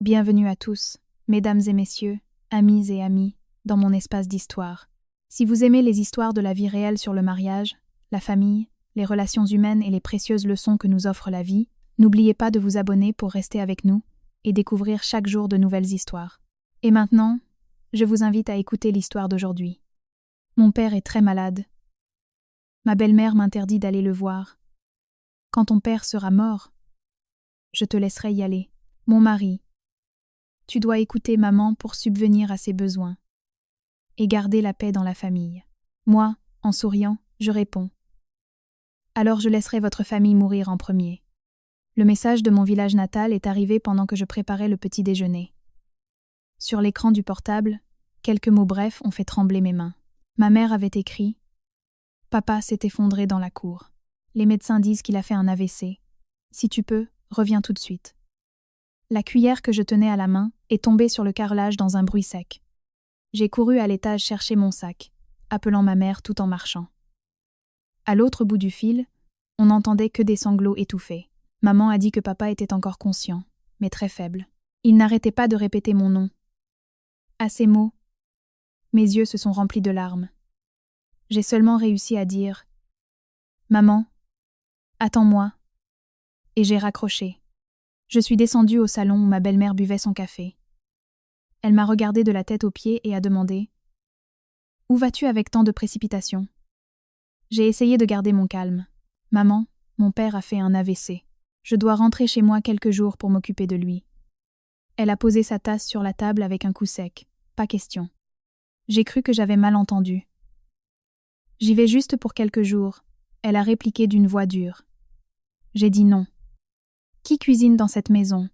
Bienvenue à tous, mesdames et messieurs, amis et amies, dans mon espace d'histoire. Si vous aimez les histoires de la vie réelle sur le mariage, la famille, les relations humaines et les précieuses leçons que nous offre la vie, n'oubliez pas de vous abonner pour rester avec nous et découvrir chaque jour de nouvelles histoires. Et maintenant, je vous invite à écouter l'histoire d'aujourd'hui. Mon père est très malade. Ma belle-mère m'interdit d'aller le voir. Quand ton père sera mort, je te laisserai y aller. Mon mari, tu dois écouter maman pour subvenir à ses besoins et garder la paix dans la famille. Moi, en souriant, je réponds. Alors je laisserai votre famille mourir en premier. Le message de mon village natal est arrivé pendant que je préparais le petit déjeuner. Sur l'écran du portable, quelques mots brefs ont fait trembler mes mains. Ma mère avait écrit « Papa s'est effondré dans la cour. Les médecins disent qu'il a fait un AVC. Si tu peux, reviens tout de suite. » La cuillère que je tenais à la main est tombée sur le carrelage dans un bruit sec. J'ai couru à l'étage chercher mon sac, appelant ma mère tout en marchant. À l'autre bout du fil, on n'entendait que des sanglots étouffés. Maman a dit que papa était encore conscient, mais très faible. Il n'arrêtait pas de répéter mon nom. À ces mots, mes yeux se sont remplis de larmes. J'ai seulement réussi à dire « Maman, attends-moi » et j'ai raccroché. Je suis descendue au salon où ma belle-mère buvait son café. Elle m'a regardée de la tête aux pieds et a demandé « Où vas-tu avec tant de précipitation ?» J'ai essayé de garder mon calme. « Maman, mon père a fait un AVC. Je dois rentrer chez moi quelques jours pour m'occuper de lui. » Elle a posé sa tasse sur la table avec un coup sec. Pas question. J'ai cru que j'avais mal entendu. « J'y vais juste pour quelques jours. » Elle a répliqué d'une voix dure. J'ai dit non. Qui cuisine dans cette maison?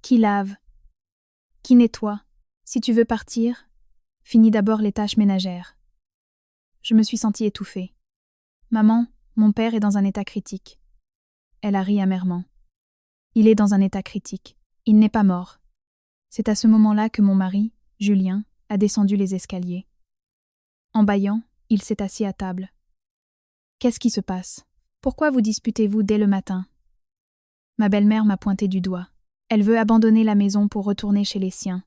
Qui lave? Qui nettoie? Si tu veux partir, finis d'abord les tâches ménagères. Je me suis sentie étouffée. Maman, mon père est dans un état critique. Elle a ri amèrement. Il est dans un état critique. Il n'est pas mort. C'est à ce moment-là que mon mari, Julien, a descendu les escaliers. En bâillant, il s'est assis à table. Qu'est-ce qui se passe? Pourquoi vous disputez-vous dès le matin? Ma belle-mère m'a pointé du doigt. Elle veut abandonner la maison pour retourner chez les siens.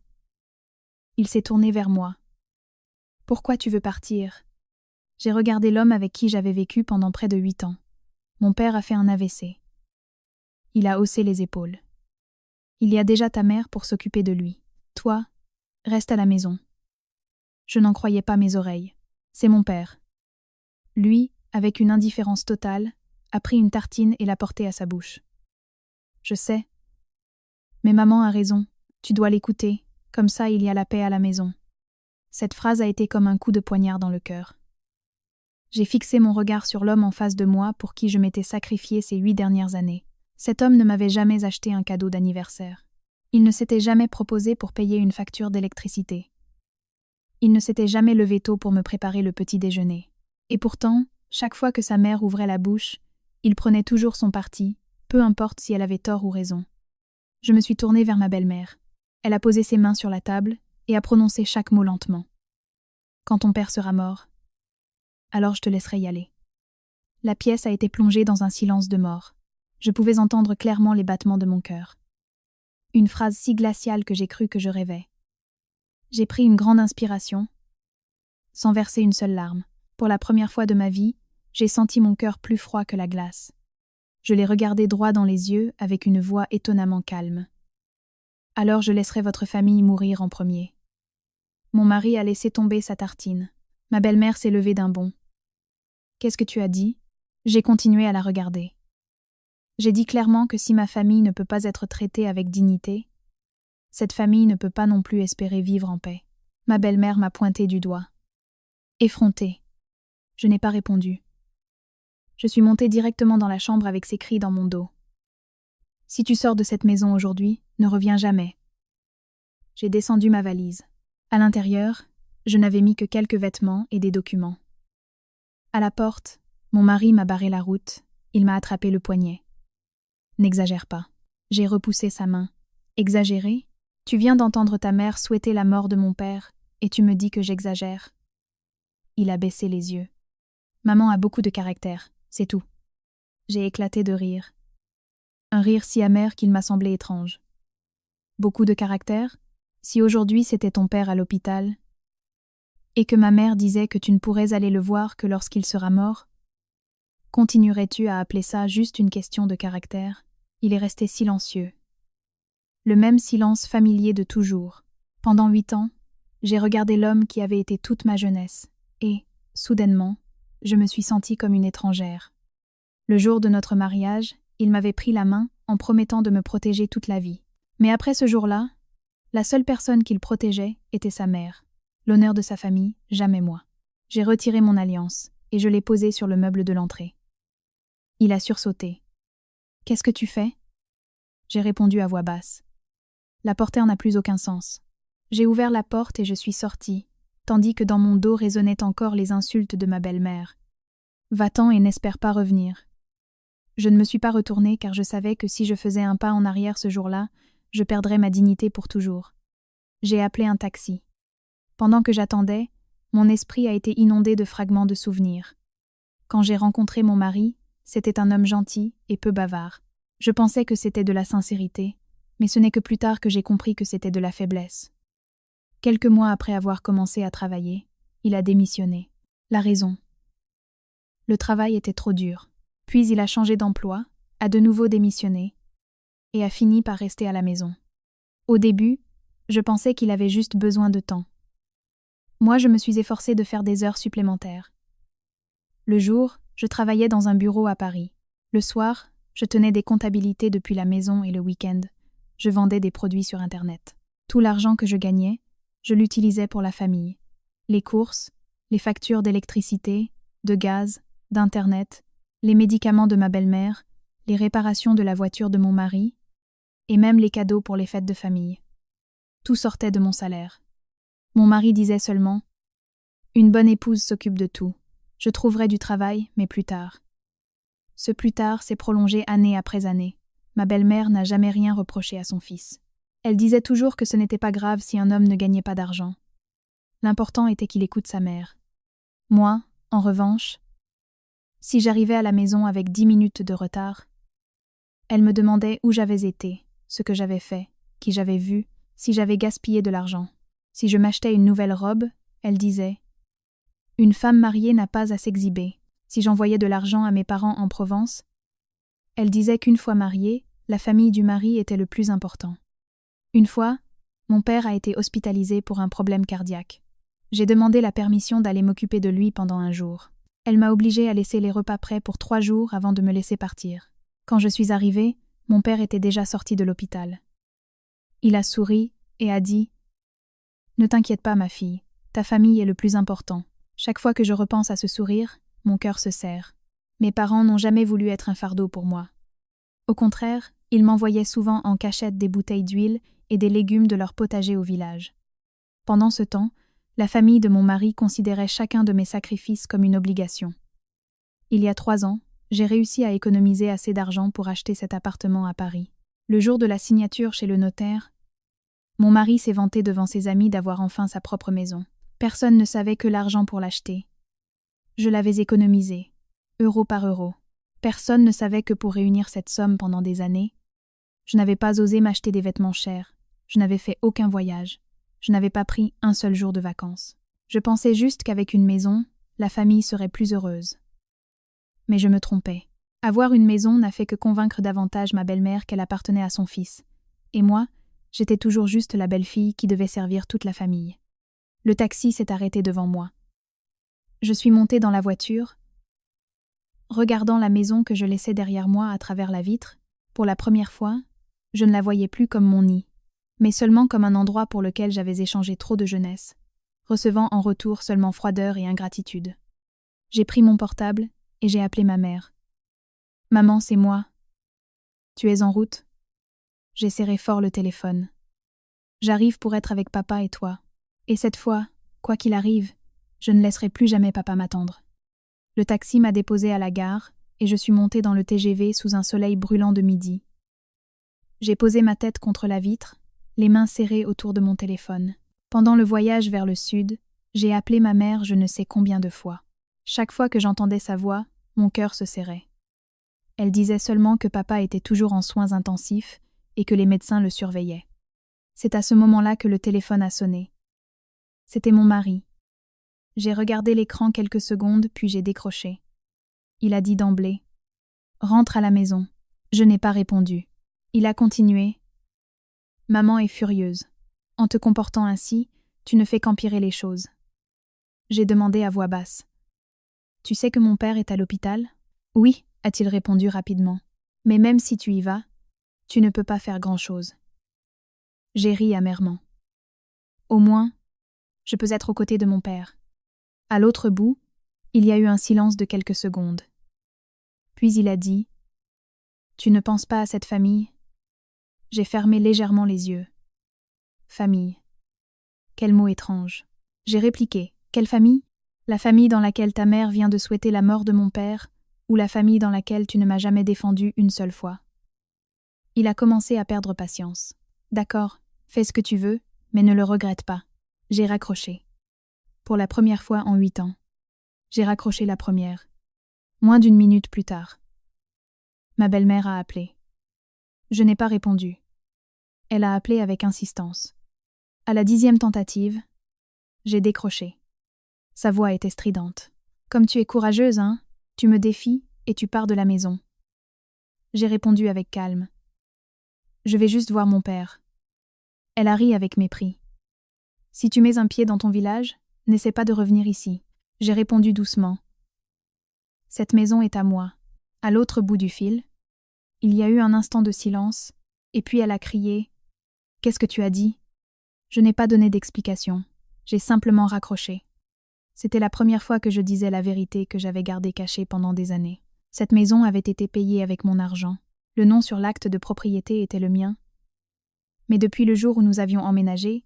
Il s'est tourné vers moi. Pourquoi tu veux partir? J'ai regardé l'homme avec qui j'avais vécu pendant près de 8 ans. Mon père a fait un AVC. Il a haussé les épaules. Il y a déjà ta mère pour s'occuper de lui. Toi, reste à la maison. Je n'en croyais pas mes oreilles. C'est mon père. Lui, avec une indifférence totale, a pris une tartine et l'a portée à sa bouche. Je sais. Mais maman a raison, tu dois l'écouter, comme ça il y a la paix à la maison. Cette phrase a été comme un coup de poignard dans le cœur. J'ai fixé mon regard sur l'homme en face de moi pour qui je m'étais sacrifiée ces 8 dernières années. Cet homme ne m'avait jamais acheté un cadeau d'anniversaire. Il ne s'était jamais proposé pour payer une facture d'électricité. Il ne s'était jamais levé tôt pour me préparer le petit déjeuner. Et pourtant, chaque fois que sa mère ouvrait la bouche, il prenait toujours son parti, peu importe si elle avait tort ou raison. Je me suis tournée vers ma belle-mère. Elle a posé ses mains sur la table et a prononcé chaque mot lentement. Quand ton père sera mort, alors je te laisserai y aller. La pièce a été plongée dans un silence de mort. Je pouvais entendre clairement les battements de mon cœur. Une phrase si glaciale que j'ai cru que je rêvais. J'ai pris une grande inspiration, sans verser une seule larme. Pour la première fois de ma vie, j'ai senti mon cœur plus froid que la glace. Je l'ai regardé droit dans les yeux avec une voix étonnamment calme. Alors je laisserai votre famille mourir en premier. Mon mari a laissé tomber sa tartine. Ma belle-mère s'est levée d'un bond. Qu'est-ce que tu as dit? J'ai continué à la regarder. J'ai dit clairement que si ma famille ne peut pas être traitée avec dignité, cette famille ne peut pas non plus espérer vivre en paix. Ma belle-mère m'a pointé du doigt. Effrontée. Je n'ai pas répondu. Je suis montée directement dans la chambre avec ces cris dans mon dos. Si tu sors de cette maison aujourd'hui, ne reviens jamais. J'ai descendu ma valise. À l'intérieur, je n'avais mis que quelques vêtements et des documents. À la porte, mon mari m'a barré la route, il m'a attrapé le poignet. N'exagère pas. J'ai repoussé sa main. Exagérer? Tu viens d'entendre ta mère souhaiter la mort de mon père, et tu me dis que j'exagère. Il a baissé les yeux. Maman a beaucoup de caractère, c'est tout. J'ai éclaté de rire. Un rire si amer qu'il m'a semblé étrange. Beaucoup de caractère? Si aujourd'hui c'était ton père à l'hôpital, et que ma mère disait que tu ne pourrais aller le voir que lorsqu'il sera mort, continuerais-tu à appeler ça juste une question de caractère? Il est resté silencieux. Le même silence familier de toujours. Pendant 8 ans, j'ai regardé l'homme qui avait été toute ma jeunesse, et, soudainement, je me suis sentie comme une étrangère. Le jour de notre mariage, il m'avait pris la main en promettant de me protéger toute la vie. Mais après ce jour-là, la seule personne qu'il protégeait était sa mère. L'honneur de sa famille, jamais moi. J'ai retiré mon alliance, et je l'ai posée sur le meuble de l'entrée. Il a sursauté. « Qu'est-ce que tu fais ?» J'ai répondu à voix basse. La portière n'a plus aucun sens. J'ai ouvert la porte et je suis sortie, tandis que dans mon dos résonnaient encore les insultes de ma belle-mère. « Va-t'en et n'espère pas revenir. » Je ne me suis pas retournée car je savais que si je faisais un pas en arrière ce jour-là, je perdrais ma dignité pour toujours. J'ai appelé un taxi. Pendant que j'attendais, mon esprit a été inondé de fragments de souvenirs. Quand j'ai rencontré mon mari, c'était un homme gentil et peu bavard. Je pensais que c'était de la sincérité, mais ce n'est que plus tard que j'ai compris que c'était de la faiblesse. Quelques mois après avoir commencé à travailler, il a démissionné. La raison. Le travail était trop dur. Puis il a changé d'emploi, a de nouveau démissionné, et a fini par rester à la maison. Au début, je pensais qu'il avait juste besoin de temps. Moi, je me suis efforcée de faire des heures supplémentaires. Le jour, je travaillais dans un bureau à Paris. Le soir, je tenais des comptabilités depuis la maison et le week-end. Je vendais des produits sur Internet. Tout l'argent que je gagnais, je l'utilisais pour la famille. Les courses, les factures d'électricité, de gaz, d'Internet, les médicaments de ma belle-mère, les réparations de la voiture de mon mari, et même les cadeaux pour les fêtes de famille. Tout sortait de mon salaire. Mon mari disait seulement « Une bonne épouse s'occupe de tout. Je trouverai du travail, mais plus tard. » Ce plus tard s'est prolongé année après année. Ma belle-mère n'a jamais rien reproché à son fils. Elle disait toujours que ce n'était pas grave si un homme ne gagnait pas d'argent. L'important était qu'il écoute sa mère. Moi, en revanche, si j'arrivais à la maison avec 10 minutes de retard, elle me demandait où j'avais été, ce que j'avais fait, qui j'avais vu, si j'avais gaspillé de l'argent. Si je m'achetais une nouvelle robe, elle disait « Une femme mariée n'a pas à s'exhiber. » Si j'envoyais de l'argent à mes parents en Provence, elle disait qu'une fois mariée, la famille du mari était le plus important. Une fois, mon père a été hospitalisé pour un problème cardiaque. J'ai demandé la permission d'aller m'occuper de lui pendant un jour. Elle m'a obligée à laisser les repas prêts pour 3 jours avant de me laisser partir. Quand je suis arrivée, mon père était déjà sorti de l'hôpital. Il a souri et a dit « Ne t'inquiète pas, ma fille, ta famille est le plus important. » Chaque fois que je repense à ce sourire, mon cœur se serre. Mes parents n'ont jamais voulu être un fardeau pour moi. Au contraire, ils m'envoyaient souvent en cachette des bouteilles d'huile et des légumes de leur potager au village. Pendant ce temps, la famille de mon mari considérait chacun de mes sacrifices comme une obligation. Il y a 3 ans, j'ai réussi à économiser assez d'argent pour acheter cet appartement à Paris. Le jour de la signature chez le notaire, mon mari s'est vanté devant ses amis d'avoir enfin sa propre maison. Personne ne savait que l'argent pour l'acheter. Je l'avais économisé, euro par euro. Personne ne savait que pour réunir cette somme pendant des années, je n'avais pas osé m'acheter des vêtements chers, je n'avais fait aucun voyage, je n'avais pas pris un seul jour de vacances. Je pensais juste qu'avec une maison, la famille serait plus heureuse. Mais je me trompais. Avoir une maison n'a fait que convaincre davantage ma belle-mère qu'elle appartenait à son fils. Et moi, j'étais toujours juste la belle-fille qui devait servir toute la famille. Le taxi s'est arrêté devant moi. Je suis montée dans la voiture, regardant la maison que je laissais derrière moi à travers la vitre. Pour la première fois, je ne la voyais plus comme mon nid, mais seulement comme un endroit pour lequel j'avais échangé trop de jeunesse, recevant en retour seulement froideur et ingratitude. J'ai pris mon portable et j'ai appelé ma mère. « Maman, c'est moi. Tu es en route ?» J'ai serré fort le téléphone. « J'arrive pour être avec papa et toi. Et cette fois, quoi qu'il arrive, je ne laisserai plus jamais papa m'attendre. » Le taxi m'a déposée à la gare et je suis montée dans le TGV sous un soleil brûlant de midi. J'ai posé ma tête contre la vitre, les mains serrées autour de mon téléphone. Pendant le voyage vers le sud, j'ai appelé ma mère je ne sais combien de fois. Chaque fois que j'entendais sa voix, mon cœur se serrait. Elle disait seulement que papa était toujours en soins intensifs et que les médecins le surveillaient. C'est à ce moment-là que le téléphone a sonné. C'était mon mari. J'ai regardé l'écran quelques secondes, puis j'ai décroché. Il a dit d'emblée « Rentre à la maison ». Je n'ai pas répondu. Il a continué « Maman est furieuse. En te comportant ainsi, tu ne fais qu'empirer les choses. » J'ai demandé à voix basse « Tu sais que mon père est à l'hôpital ?»« Oui », a-t-il répondu rapidement. « Mais même si tu y vas, tu ne peux pas faire grand-chose. » J'ai ri amèrement. Au moins, je peux être aux côtés de mon père. À l'autre bout, il y a eu un silence de quelques secondes. Puis il a dit « Tu ne penses pas à cette famille ?» J'ai fermé légèrement les yeux. Famille. Quel mot étrange. J'ai répliqué « Quelle famille ? La famille dans laquelle ta mère vient de souhaiter la mort de mon père, ou la famille dans laquelle tu ne m'as jamais défendu une seule fois ?» Il a commencé à perdre patience. « D'accord, fais ce que tu veux, mais ne le regrette pas. » J'ai raccroché. Pour la première fois en 8 ans. J'ai raccroché la première. Moins d'une minute plus tard. Ma belle-mère a appelé. Je n'ai pas répondu. Elle a appelé avec insistance. À la 10e tentative, j'ai décroché. Sa voix était stridente. « Comme tu es courageuse, hein ? Tu me défies et tu pars de la maison. » J'ai répondu avec calme. « Je vais juste voir mon père. » Elle a ri avec mépris. « Si tu mets un pied dans ton village, n'essaie pas de revenir ici. » J'ai répondu doucement. « Cette maison est à moi. » À l'autre bout du fil, il y a eu un instant de silence, et puis elle a crié « Qu'est-ce que tu as dit ?» Je n'ai pas donné d'explication. J'ai simplement raccroché. C'était la première fois que je disais la vérité que j'avais gardée cachée pendant des années. Cette maison avait été payée avec mon argent. Le nom sur l'acte de propriété était le mien. Mais depuis le jour où nous avions emménagé,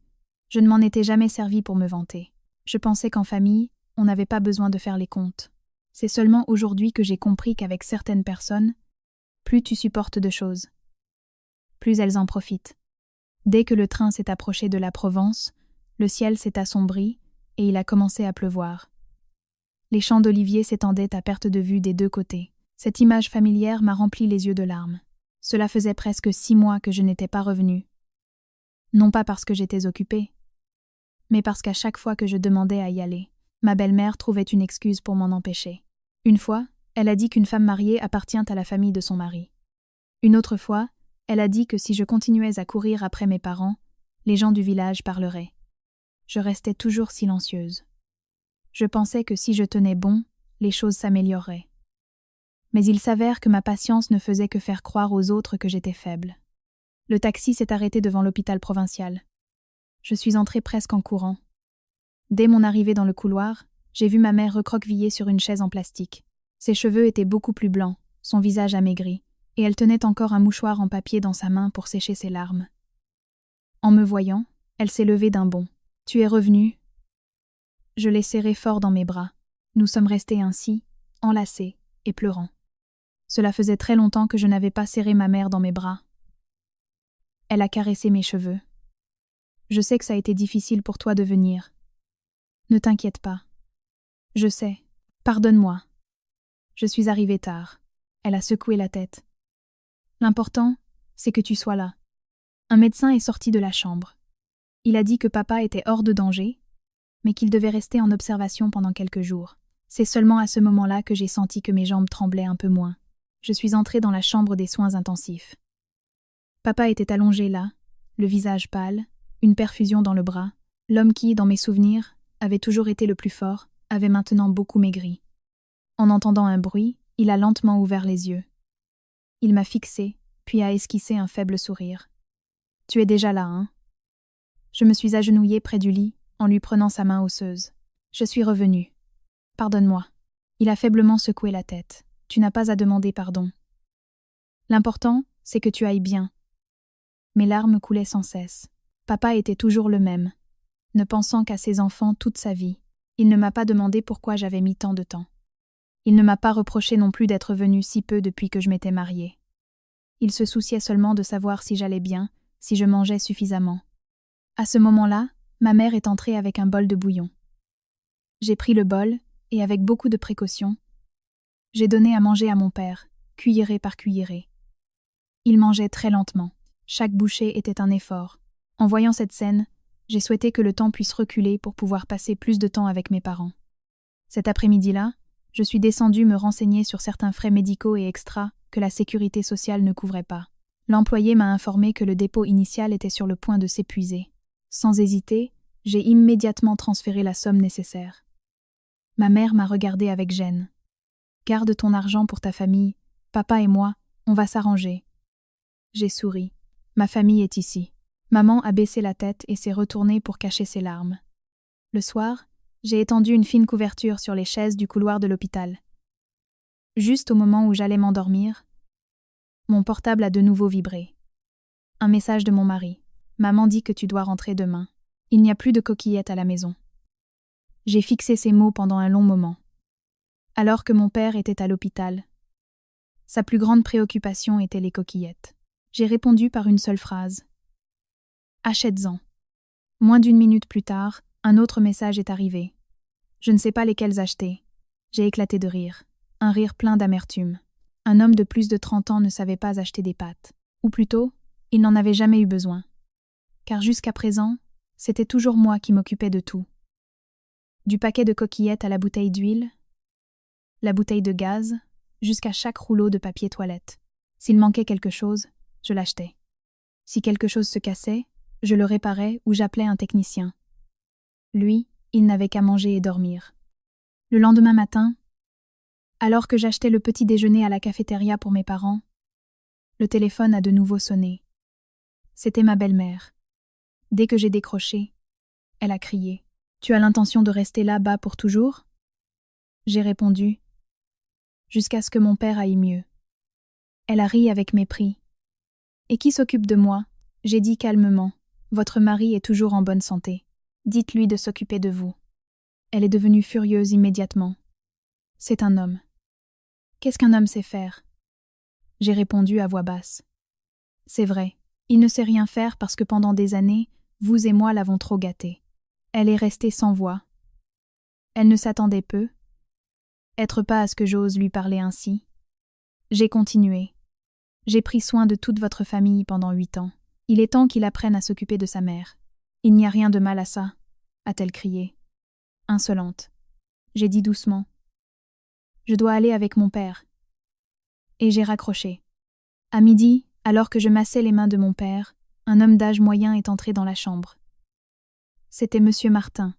je ne m'en étais jamais servi pour me vanter. Je pensais qu'en famille, on n'avait pas besoin de faire les comptes. C'est seulement aujourd'hui que j'ai compris qu'avec certaines personnes, plus tu supportes de choses, plus elles en profitent. Dès que le train s'est approché de la Provence, le ciel s'est assombri et il a commencé à pleuvoir. Les champs d'oliviers s'étendaient à perte de vue des deux côtés. Cette image familière m'a rempli les yeux de larmes. Cela faisait presque 6 mois que je n'étais pas revenue. Non pas parce que j'étais occupée, mais parce qu'à chaque fois que je demandais à y aller, ma belle-mère trouvait une excuse pour m'en empêcher. Une fois, elle a dit qu'une femme mariée appartient à la famille de son mari. Une autre fois, elle a dit que si je continuais à courir après mes parents, les gens du village parleraient. Je restais toujours silencieuse. Je pensais que si je tenais bon, les choses s'amélioreraient. Mais il s'avère que ma patience ne faisait que faire croire aux autres que j'étais faible. Le taxi s'est arrêté devant l'hôpital provincial. Je suis entrée presque en courant. Dès mon arrivée dans le couloir, j'ai vu ma mère recroquevillée sur une chaise en plastique. Ses cheveux étaient beaucoup plus blancs, son visage amaigri, et elle tenait encore un mouchoir en papier dans sa main pour sécher ses larmes. En me voyant, elle s'est levée d'un bond. « Tu es revenue ?» Je l'ai serrée fort dans mes bras. Nous sommes restés ainsi, enlacés et pleurant. Cela faisait très longtemps que je n'avais pas serré ma mère dans mes bras. Elle a caressé mes cheveux. « Je sais que ça a été difficile pour toi de venir. Ne t'inquiète pas. Je sais. Pardonne-moi. Je suis arrivée tard. » Elle a secoué la tête. « L'important, c'est que tu sois là. » Un médecin est sorti de la chambre. Il a dit que papa était hors de danger, mais qu'il devait rester en observation pendant quelques jours. C'est seulement à ce moment-là que j'ai senti que mes jambes tremblaient un peu moins. Je suis entrée dans la chambre des soins intensifs. Papa était allongé là, le visage pâle, une perfusion dans le bras. L'homme qui, dans mes souvenirs, avait toujours été le plus fort, avait maintenant beaucoup maigri. En entendant un bruit, il a lentement ouvert les yeux. Il m'a fixé, puis a esquissé un faible sourire. « Tu es déjà là, hein ?» Je me suis agenouillée près du lit, en lui prenant sa main osseuse. « Je suis revenue. Pardonne-moi. » Il a faiblement secoué la tête. « Tu n'as pas à demander pardon. L'important, c'est que tu ailles bien. » Mes larmes coulaient sans cesse. Papa était toujours le même, ne pensant qu'à ses enfants toute sa vie. Il ne m'a pas demandé pourquoi j'avais mis tant de temps. Il ne m'a pas reproché non plus d'être venu si peu depuis que je m'étais mariée. Il se souciait seulement de savoir si j'allais bien, si je mangeais suffisamment. À ce moment-là, ma mère est entrée avec un bol de bouillon. J'ai pris le bol, et avec beaucoup de précaution, j'ai donné à manger à mon père, cuillerée par cuillerée. Il mangeait très lentement. Chaque bouchée était un effort. En voyant cette scène, j'ai souhaité que le temps puisse reculer pour pouvoir passer plus de temps avec mes parents. Cet après-midi-là, je suis descendue me renseigner sur certains frais médicaux et extras que la sécurité sociale ne couvrait pas. L'employé m'a informé que le dépôt initial était sur le point de s'épuiser. Sans hésiter, j'ai immédiatement transféré la somme nécessaire. Ma mère m'a regardée avec gêne. « Garde ton argent pour ta famille. Papa et moi, on va s'arranger. » J'ai souri. Ma famille est ici. Maman a baissé la tête et s'est retournée pour cacher ses larmes. Le soir, j'ai étendu une fine couverture sur les chaises du couloir de l'hôpital. Juste au moment où j'allais m'endormir, mon portable a de nouveau vibré. Un message de mon mari. « Maman dit que tu dois rentrer demain. Il n'y a plus de coquillettes à la maison. » J'ai fixé ces mots pendant un long moment. Alors que mon père était à l'hôpital, sa plus grande préoccupation était les coquillettes. J'ai répondu par une seule phrase. « Achète-en. » Moins d'1 minute plus tard, un autre message est arrivé. Je ne sais pas lesquels acheter. J'ai éclaté de rire. Un rire plein d'amertume. Un homme de plus de 30 ans ne savait pas acheter des pâtes. Ou plutôt, il n'en avait jamais eu besoin. Car jusqu'à présent, c'était toujours moi qui m'occupais de tout. Du paquet de coquillettes à la bouteille d'huile, la bouteille de gaz, jusqu'à chaque rouleau de papier toilette. S'il manquait quelque chose, je l'achetais. Si quelque chose se cassait, je le réparais ou j'appelais un technicien. Lui, il n'avait qu'à manger et dormir. Le lendemain matin, alors que j'achetais le petit déjeuner à la cafétéria pour mes parents, le téléphone a de nouveau sonné. C'était ma belle-mère. Dès que j'ai décroché, elle a crié. « Tu as l'intention de rester là-bas pour toujours ?» J'ai répondu. Jusqu'à ce que mon père aille mieux. Elle a ri avec mépris. « Et qui s'occupe de moi ?» J'ai dit calmement. « Votre mari est toujours en bonne santé. Dites-lui de s'occuper de vous. » Elle est devenue furieuse immédiatement. « C'est un homme. » « Qu'est-ce qu'un homme sait faire ?» J'ai répondu à voix basse. « C'est vrai, il ne sait rien faire parce que pendant des années, vous et moi l'avons trop gâté. » Elle est restée sans voix. Elle ne s'attendait peu. Être pas à ce que j'ose lui parler ainsi. J'ai continué. « J'ai pris soin de toute votre famille pendant 8 ans. Il est temps qu'il apprenne à s'occuper de sa mère. »« Il n'y a rien de mal à ça, » a-t-elle crié. Insolente. J'ai dit doucement. « Je dois aller avec mon père. » Et j'ai raccroché. À midi, alors que je massais les mains de mon père, un homme d'âge moyen est entré dans la chambre. C'était Monsieur Martin,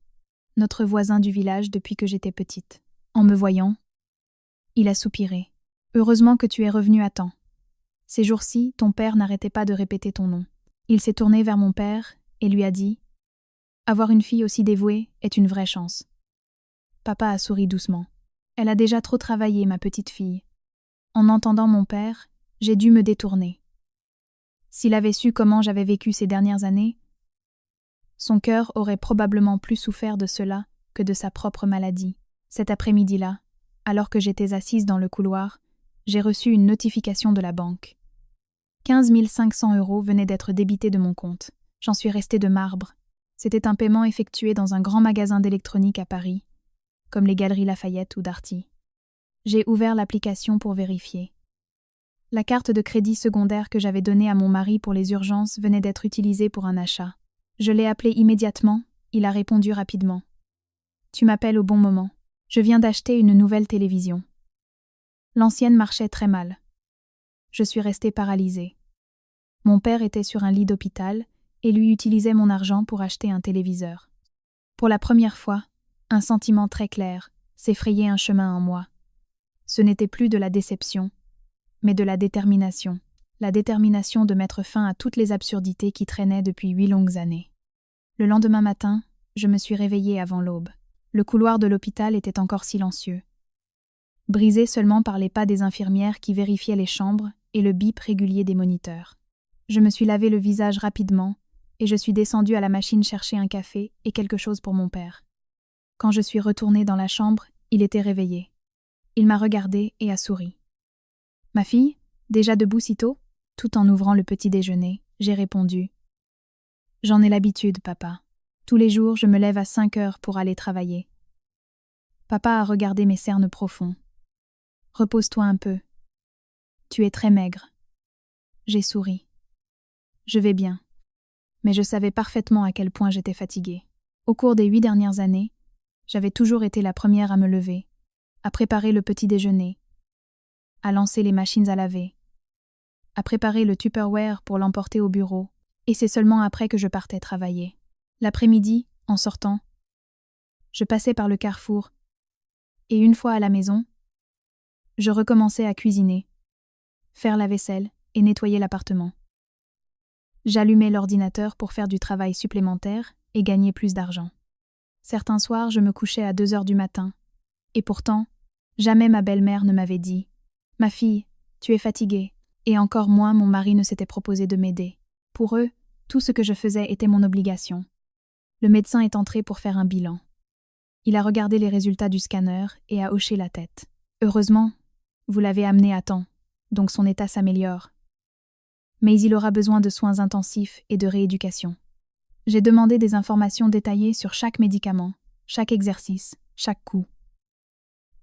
notre voisin du village depuis que j'étais petite. En me voyant, il a soupiré. « Heureusement que tu es revenu à temps. Ces jours-ci, ton père n'arrêtait pas de répéter ton nom. » Il s'est tourné vers mon père et lui a dit « Avoir une fille aussi dévouée est une vraie chance. » Papa a souri doucement. « Elle a déjà trop travaillé, ma petite fille. » En entendant mon père, j'ai dû me détourner. S'il avait su comment j'avais vécu ces dernières années, son cœur aurait probablement plus souffert de cela que de sa propre maladie. Cet après-midi-là, alors que j'étais assise dans le couloir, j'ai reçu une notification de la banque. 15 500 € venaient d'être débités de mon compte. J'en suis restée de marbre. C'était un paiement effectué dans un grand magasin d'électronique à Paris, comme les Galeries Lafayette ou Darty. J'ai ouvert l'application pour vérifier. La carte de crédit secondaire que j'avais donnée à mon mari pour les urgences venait d'être utilisée pour un achat. Je l'ai appelé immédiatement, il a répondu rapidement. « Tu m'appelles au bon moment. Je viens d'acheter une nouvelle télévision. » L'ancienne marchait très mal. Je suis restée paralysée. Mon père était sur un lit d'hôpital et lui utilisait mon argent pour acheter un téléviseur. Pour la première fois, un sentiment très clair s'effrayait un chemin en moi. Ce n'était plus de la déception, mais de la détermination de mettre fin à toutes les absurdités qui traînaient depuis 8 longues années. Le lendemain matin, je me suis réveillée avant l'aube. Le couloir de l'hôpital était encore silencieux, brisé seulement par les pas des infirmières qui vérifiaient les chambres et le bip régulier des moniteurs. Je me suis lavé le visage rapidement et je suis descendue à la machine chercher un café et quelque chose pour mon père. Quand je suis retournée dans la chambre, il était réveillé. Il m'a regardée et a souri. « Ma fille, déjà debout si tôt ?» Tout en ouvrant le petit déjeuner, j'ai répondu. « J'en ai l'habitude, papa. Tous les jours, je me lève à 5 heures pour aller travailler. » Papa a regardé mes cernes profonds. « Repose-toi un peu. Tu es très maigre. » J'ai souri. « Je vais bien. » mais je savais parfaitement à quel point j'étais fatiguée. Au cours des 8 dernières années, j'avais toujours été la première à me lever, à préparer le petit déjeuner, à lancer les machines à laver, à préparer le Tupperware pour l'emporter au bureau, et c'est seulement après que je partais travailler. L'après-midi, en sortant, je passais par le carrefour, et une fois à la maison, je recommençais à cuisiner, faire la vaisselle et nettoyer l'appartement. J'allumais l'ordinateur pour faire du travail supplémentaire et gagner plus d'argent. Certains soirs, je me couchais à 2 heures du matin, et pourtant, jamais ma belle-mère ne m'avait dit « Ma fille, tu es fatiguée », et encore moins mon mari ne s'était proposé de m'aider. Pour eux, tout ce que je faisais était mon obligation. Le médecin est entré pour faire un bilan. Il a regardé les résultats du scanner et a hoché la tête. « Heureusement, vous l'avez amené à temps, donc son état s'améliore. Mais il aura besoin de soins intensifs et de rééducation. » J'ai demandé des informations détaillées sur chaque médicament, chaque exercice, chaque coup.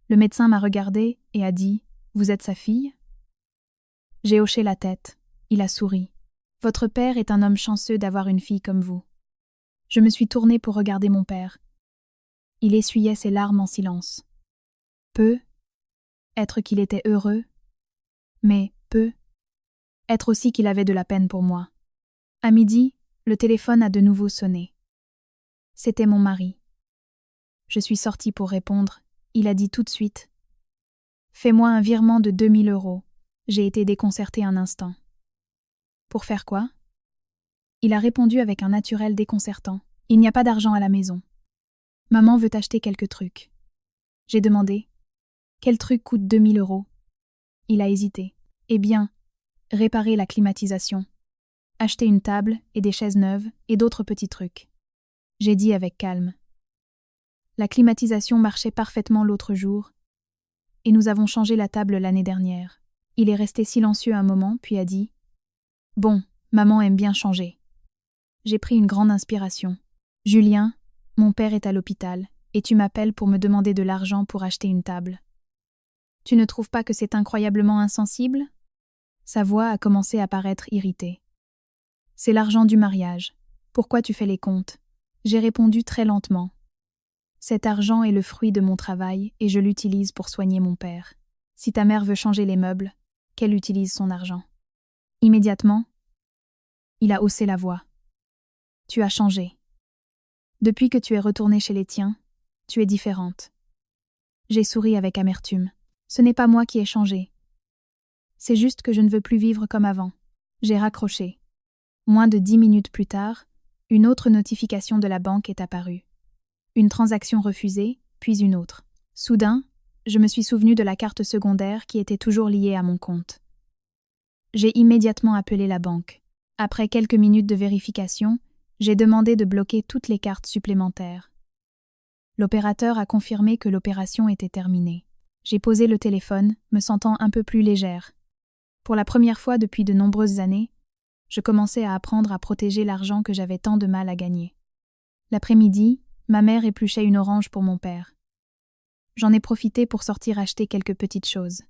Le médecin m'a regardé et a dit « Vous êtes sa fille ?» J'ai hoché la tête. Il a souri. « Votre père est un homme chanceux d'avoir une fille comme vous. » Je me suis tournée pour regarder mon père. Il essuyait ses larmes en silence. Peu, être qu'il était heureux, mais peu, être aussi qu'il avait de la peine pour moi. À midi, le téléphone a de nouveau sonné. C'était mon mari. Je suis sortie pour répondre. Il a dit tout de suite « Fais-moi un virement de 2000 €. » J'ai été déconcertée un instant. « Pour faire quoi ?» Il a répondu avec un naturel déconcertant. « Il n'y a pas d'argent à la maison. Maman veut acheter quelques trucs. » J'ai demandé « Quel truc coûte 2000 €? » Il a hésité. « Eh bien, réparer la climatisation. Acheter une table et des chaises neuves et d'autres petits trucs. » J'ai dit avec calme. La climatisation marchait parfaitement l'autre jour, et nous avons changé la table l'année dernière. Il est resté silencieux un moment, puis a dit « Bon, maman aime bien changer. » J'ai pris une grande inspiration. « Julien, mon père est à l'hôpital, et tu m'appelles pour me demander de l'argent pour acheter une table. Tu ne trouves pas que c'est incroyablement insensible ?» Sa voix a commencé à paraître irritée. « C'est l'argent du mariage. Pourquoi tu fais les comptes ?» J'ai répondu très lentement. « Cet argent est le fruit de mon travail et je l'utilise pour soigner mon père. Si ta mère veut changer les meubles, qu'elle utilise son argent. » Immédiatement, il a haussé la voix. « Tu as changé. Depuis que tu es retournée chez les tiens, tu es différente. » J'ai souri avec amertume. « Ce n'est pas moi qui ai changé. C'est juste que je ne veux plus vivre comme avant. » J'ai raccroché. Moins de 10 minutes plus tard, une autre notification de la banque est apparue. Une transaction refusée, puis une autre. Soudain, je me suis souvenu de la carte secondaire qui était toujours liée à mon compte. J'ai immédiatement appelé la banque. Après quelques minutes de vérification, j'ai demandé de bloquer toutes les cartes supplémentaires. L'opérateur a confirmé que l'opération était terminée. J'ai posé le téléphone, me sentant un peu plus légère. Pour la première fois depuis de nombreuses années, je commençais à apprendre à protéger l'argent que j'avais tant de mal à gagner. L'après-midi, ma mère épluchait une orange pour mon père. J'en ai profité pour sortir acheter quelques petites choses.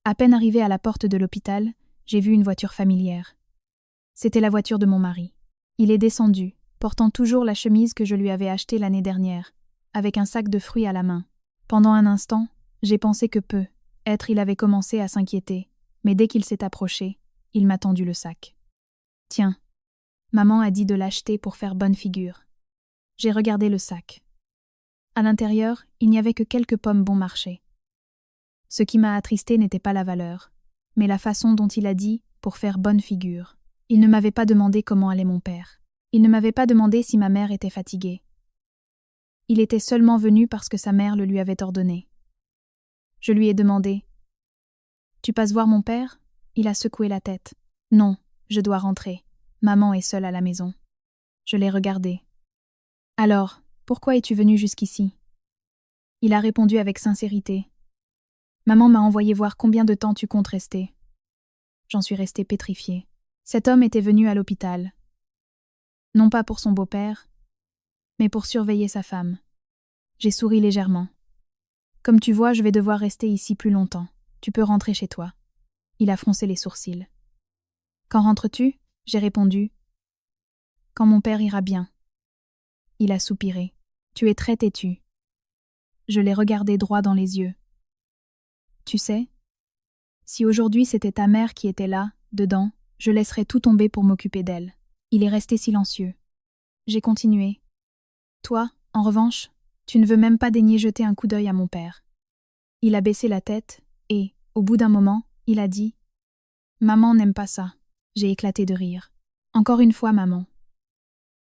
À peine arrivée à la porte de l'hôpital, j'ai vu une voiture familière. C'était la voiture de mon mari. Il est descendu, portant toujours la chemise que je lui avais achetée l'année dernière, avec un sac de fruits à la main. Pendant un instant, j'ai pensé que il avait commencé à s'inquiéter, mais dès qu'il s'est approché, il m'a tendu le sac. « Tiens, maman a dit de l'acheter pour faire bonne figure. » J'ai regardé le sac. À l'intérieur, il n'y avait que quelques pommes bon marché. Ce qui m'a attristée n'était pas la valeur, mais la façon dont il a dit « pour faire bonne figure ». Il ne m'avait pas demandé comment allait mon père. Il ne m'avait pas demandé si ma mère était fatiguée. Il était seulement venu parce que sa mère le lui avait ordonné. Je lui ai demandé « Tu passes voir mon père ?» Il a secoué la tête. « Non, je dois rentrer. Maman est seule à la maison. » Je l'ai regardé. « Alors, pourquoi es-tu venu jusqu'ici ?» Il a répondu avec sincérité. « Maman m'a envoyé voir combien de temps tu comptes rester. » J'en suis restée pétrifiée. Cet homme était venu à l'hôpital. Non pas pour son beau-père, mais pour surveiller sa femme. J'ai souri légèrement. « Comme tu vois, je vais devoir rester ici plus longtemps. Tu peux rentrer chez toi. » Il a froncé les sourcils. « Quand rentres-tu ?» J'ai répondu. Quand mon père ira bien. Il a soupiré. Tu es très têtu. Je l'ai regardé droit dans les yeux. Tu sais, si aujourd'hui c'était ta mère qui était là, dedans, je laisserais tout tomber pour m'occuper d'elle. Il est resté silencieux. J'ai continué. Toi, en revanche, tu ne veux même pas daigner jeter un coup d'œil à mon père. Il a baissé la tête et, au bout d'un moment, il a dit « Maman n'aime pas ça. » J'ai éclaté de rire. « Encore une fois, maman.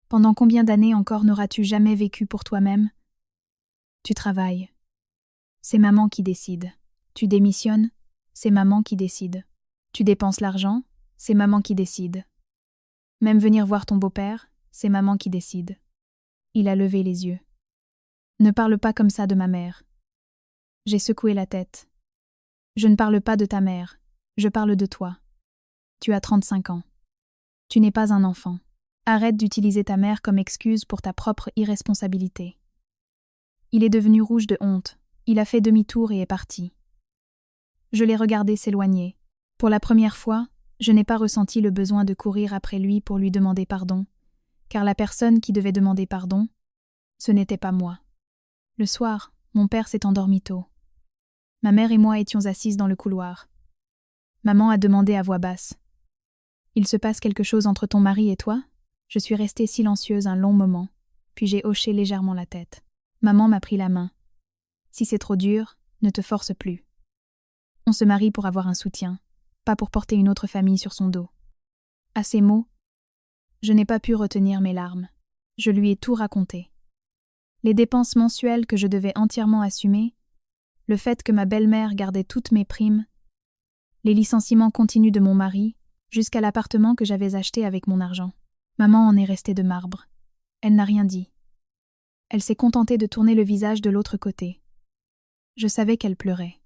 Pendant combien d'années encore n'auras-tu jamais vécu pour toi-même? Tu travailles. C'est maman qui décide. Tu démissionnes, c'est maman qui décide. Tu dépenses l'argent, c'est maman qui décide. Même venir voir ton beau-père, c'est maman qui décide. » Il a levé les yeux. « Ne parle pas comme ça de ma mère. » J'ai secoué la tête. « Je ne parle pas de ta mère, je parle de toi. Tu as 35 ans. Tu n'es pas un enfant. Arrête d'utiliser ta mère comme excuse pour ta propre irresponsabilité. » Il est devenu rouge de honte. Il a fait demi-tour et est parti. Je l'ai regardé s'éloigner. Pour la première fois, je n'ai pas ressenti le besoin de courir après lui pour lui demander pardon, car la personne qui devait demander pardon, ce n'était pas moi. Le soir, mon père s'est endormi tôt. Ma mère et moi étions assises dans le couloir. Maman a demandé à voix basse. « Il se passe quelque chose entre ton mari et toi ?» Je suis restée silencieuse un long moment, puis j'ai hoché légèrement la tête. Maman m'a pris la main. « Si c'est trop dur, ne te force plus. On se marie pour avoir un soutien, pas pour porter une autre famille sur son dos. » À ces mots, je n'ai pas pu retenir mes larmes. Je lui ai tout raconté. Les dépenses mensuelles que je devais entièrement assumer, le fait que ma belle-mère gardait toutes mes primes, les licenciements continus de mon mari, jusqu'à l'appartement que j'avais acheté avec mon argent. Maman en est restée de marbre. Elle n'a rien dit. Elle s'est contentée de tourner le visage de l'autre côté. Je savais qu'elle pleurait.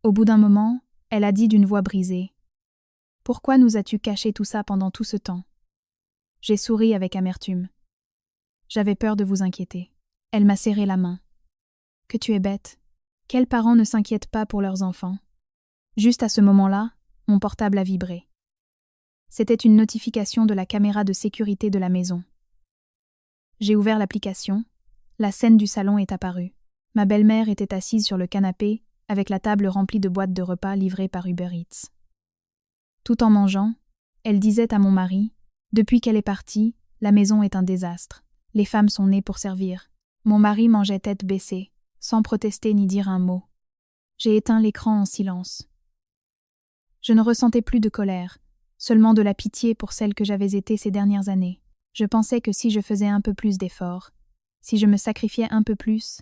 Au bout d'un moment, elle a dit d'une voix brisée. « Pourquoi nous as-tu caché tout ça pendant tout ce temps ?» J'ai souri avec amertume. J'avais peur de vous inquiéter. Elle m'a serré la main. « Que tu es bête. Quels parents ne s'inquiètent pas pour leurs enfants ?» Juste à ce moment-là, mon portable a vibré. C'était une notification de la caméra de sécurité de la maison. J'ai ouvert l'application. La scène du salon est apparue. Ma belle-mère était assise sur le canapé, avec la table remplie de boîtes de repas livrées par Uber Eats. Tout en mangeant, elle disait à mon mari « Depuis qu'elle est partie, la maison est un désastre. Les femmes sont nées pour servir. » Mon mari mangeait tête baissée, sans protester ni dire un mot. J'ai éteint l'écran en silence. Je ne ressentais plus de colère, seulement de la pitié pour celle que j'avais été ces dernières années. Je pensais que si je faisais un peu plus d'efforts, si je me sacrifiais un peu plus,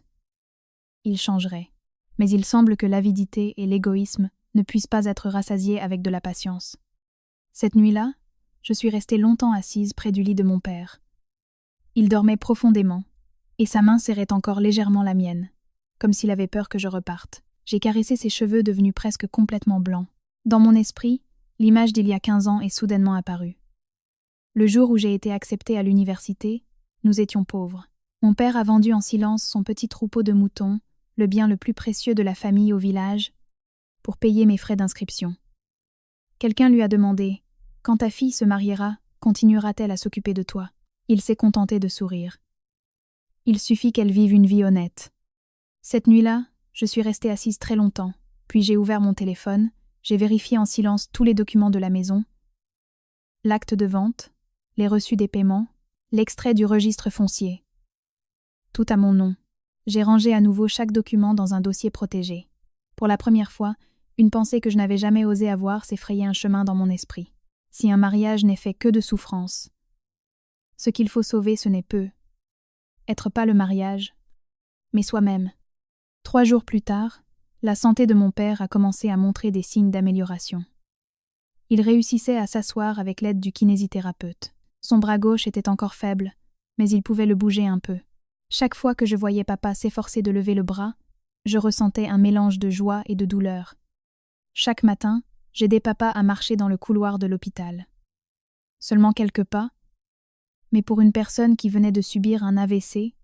il changerait. Mais il semble que l'avidité et l'égoïsme ne puissent pas être rassasiés avec de la patience. Cette nuit-là, je suis restée longtemps assise près du lit de mon père. Il dormait profondément, et sa main serrait encore légèrement la mienne, comme s'il avait peur que je reparte. J'ai caressé ses cheveux devenus presque complètement blancs. Dans mon esprit, l'image d'il y a 15 ans est soudainement apparue. Le jour où j'ai été acceptée à l'université, nous étions pauvres. Mon père a vendu en silence son petit troupeau de moutons, le bien le plus précieux de la famille au village, pour payer mes frais d'inscription. Quelqu'un lui a demandé « Quand ta fille se mariera, continuera-t-elle à s'occuper de toi ?» Il s'est contenté de sourire. Il suffit qu'elle vive une vie honnête. Cette nuit-là, je suis restée assise très longtemps, puis j'ai ouvert mon téléphone, j'ai vérifié en silence tous les documents de la maison, l'acte de vente, les reçus des paiements, l'extrait du registre foncier. Tout à mon nom. J'ai rangé à nouveau chaque document dans un dossier protégé. Pour la première fois, une pensée que je n'avais jamais osé avoir s'effrayait un chemin dans mon esprit. Si un mariage n'est fait que de souffrance, ce qu'il faut sauver, ce n'est peu. Être pas le mariage, mais soi-même. 3 jours plus tard, la santé de mon père a commencé à montrer des signes d'amélioration. Il réussissait à s'asseoir avec l'aide du kinésithérapeute. Son bras gauche était encore faible, mais il pouvait le bouger un peu. Chaque fois que je voyais papa s'efforcer de lever le bras, je ressentais un mélange de joie et de douleur. Chaque matin, j'aidais papa à marcher dans le couloir de l'hôpital. Seulement quelques pas, mais pour une personne qui venait de subir un AVC,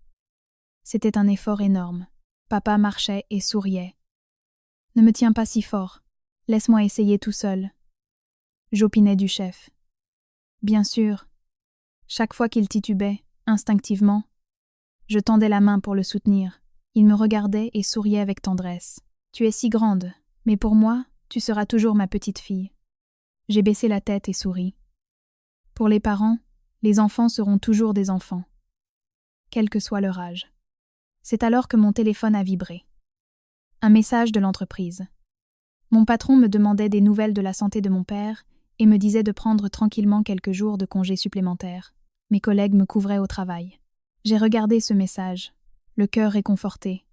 c'était un effort énorme. Papa marchait et souriait. « Ne me tiens pas si fort, laisse-moi essayer tout seul. » J'opinais du chef. « Bien sûr, Chaque fois qu'il titubait, instinctivement, je tendais la main pour le soutenir. Il me regardait et souriait avec tendresse. « Tu es si grande, mais pour moi, tu seras toujours ma petite fille. » J'ai baissé la tête et souri. Pour les parents, les enfants seront toujours des enfants, quel que soit leur âge. C'est alors que mon téléphone a vibré. Un message de l'entreprise. Mon patron me demandait des nouvelles de la santé de mon père et me disait de prendre tranquillement quelques jours de congé supplémentaires. Mes collègues me couvraient au travail. J'ai regardé ce message, le cœur réconforté.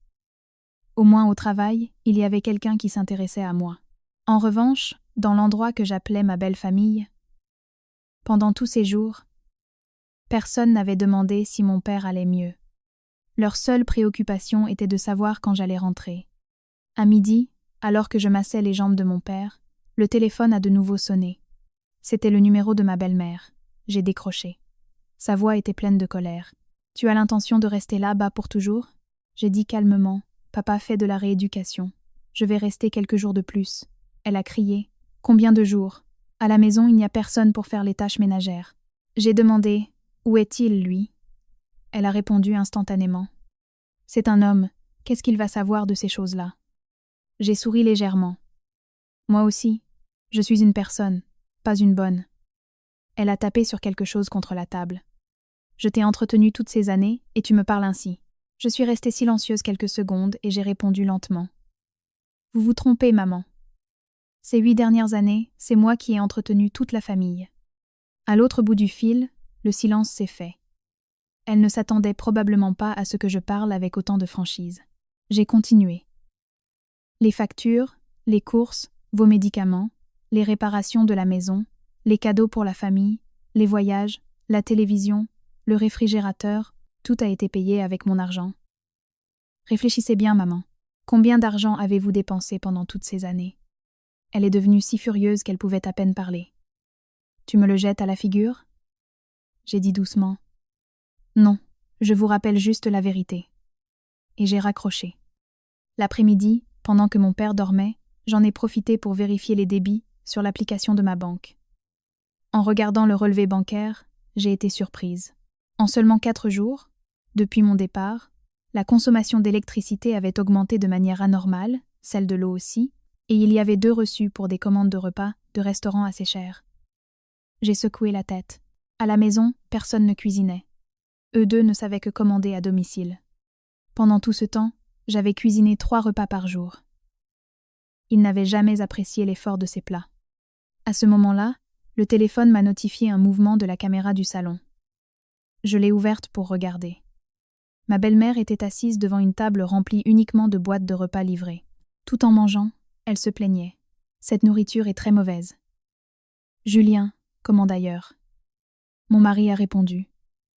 Au moins au travail, il y avait quelqu'un qui s'intéressait à moi. En revanche, dans l'endroit que j'appelais ma belle famille, pendant tous ces jours, personne n'avait demandé si mon père allait mieux. Leur seule préoccupation était de savoir quand j'allais rentrer. À midi, alors que je massais les jambes de mon père, le téléphone a de nouveau sonné. C'était le numéro de ma belle-mère. J'ai décroché. Sa voix était pleine de colère. « Tu as l'intention de rester là-bas pour toujours ?» J'ai dit calmement. « Papa fait de la rééducation. Je vais rester quelques jours de plus. » Elle a crié. « Combien de jours ? À la maison, il n'y a personne pour faire les tâches ménagères. » J'ai demandé. « Où est-il, lui ?» Elle a répondu instantanément. « C'est un homme. Qu'est-ce qu'il va savoir de ces choses-là ?» J'ai souri légèrement. « Moi aussi. Je suis une personne, pas une bonne. » Elle a tapé sur quelque chose contre la table. « Je t'ai entretenue toutes ces années et tu me parles ainsi. » Je suis restée silencieuse quelques secondes et j'ai répondu lentement. « Vous vous trompez, maman. Ces 8 dernières années, c'est moi qui ai entretenu toute la famille. » À l'autre bout du fil, le silence s'est fait. Elle ne s'attendait probablement pas à ce que je parle avec autant de franchise. J'ai continué. Les factures, les courses, vos médicaments, les réparations de la maison, les cadeaux pour la famille, les voyages, la télévision, le réfrigérateur, tout a été payé avec mon argent. Réfléchissez bien, maman. Combien d'argent avez-vous dépensé pendant toutes ces années ? Elle est devenue si furieuse qu'elle pouvait à peine parler. Tu me le jettes à la figure ? J'ai dit doucement. Non, je vous rappelle juste la vérité. Et j'ai raccroché. L'après-midi, pendant que mon père dormait, j'en ai profité pour vérifier les débits sur l'application de ma banque. En regardant le relevé bancaire, j'ai été surprise. En seulement 4 jours, depuis mon départ, la consommation d'électricité avait augmenté de manière anormale, celle de l'eau aussi, et il y avait 2 reçus pour des commandes de repas de restaurants assez chers. J'ai secoué la tête. À la maison, personne ne cuisinait. Eux deux ne savaient que commander à domicile. Pendant tout ce temps, j'avais cuisiné 3 repas par jour. Ils n'avaient jamais apprécié l'effort de ces plats. À ce moment-là, le téléphone m'a notifié un mouvement de la caméra du salon. Je l'ai ouverte pour regarder. Ma belle-mère était assise devant une table remplie uniquement de boîtes de repas livrées. Tout en mangeant, elle se plaignait. « Cette nourriture est très mauvaise. »« Julien, comment d'ailleurs ?» Mon mari a répondu.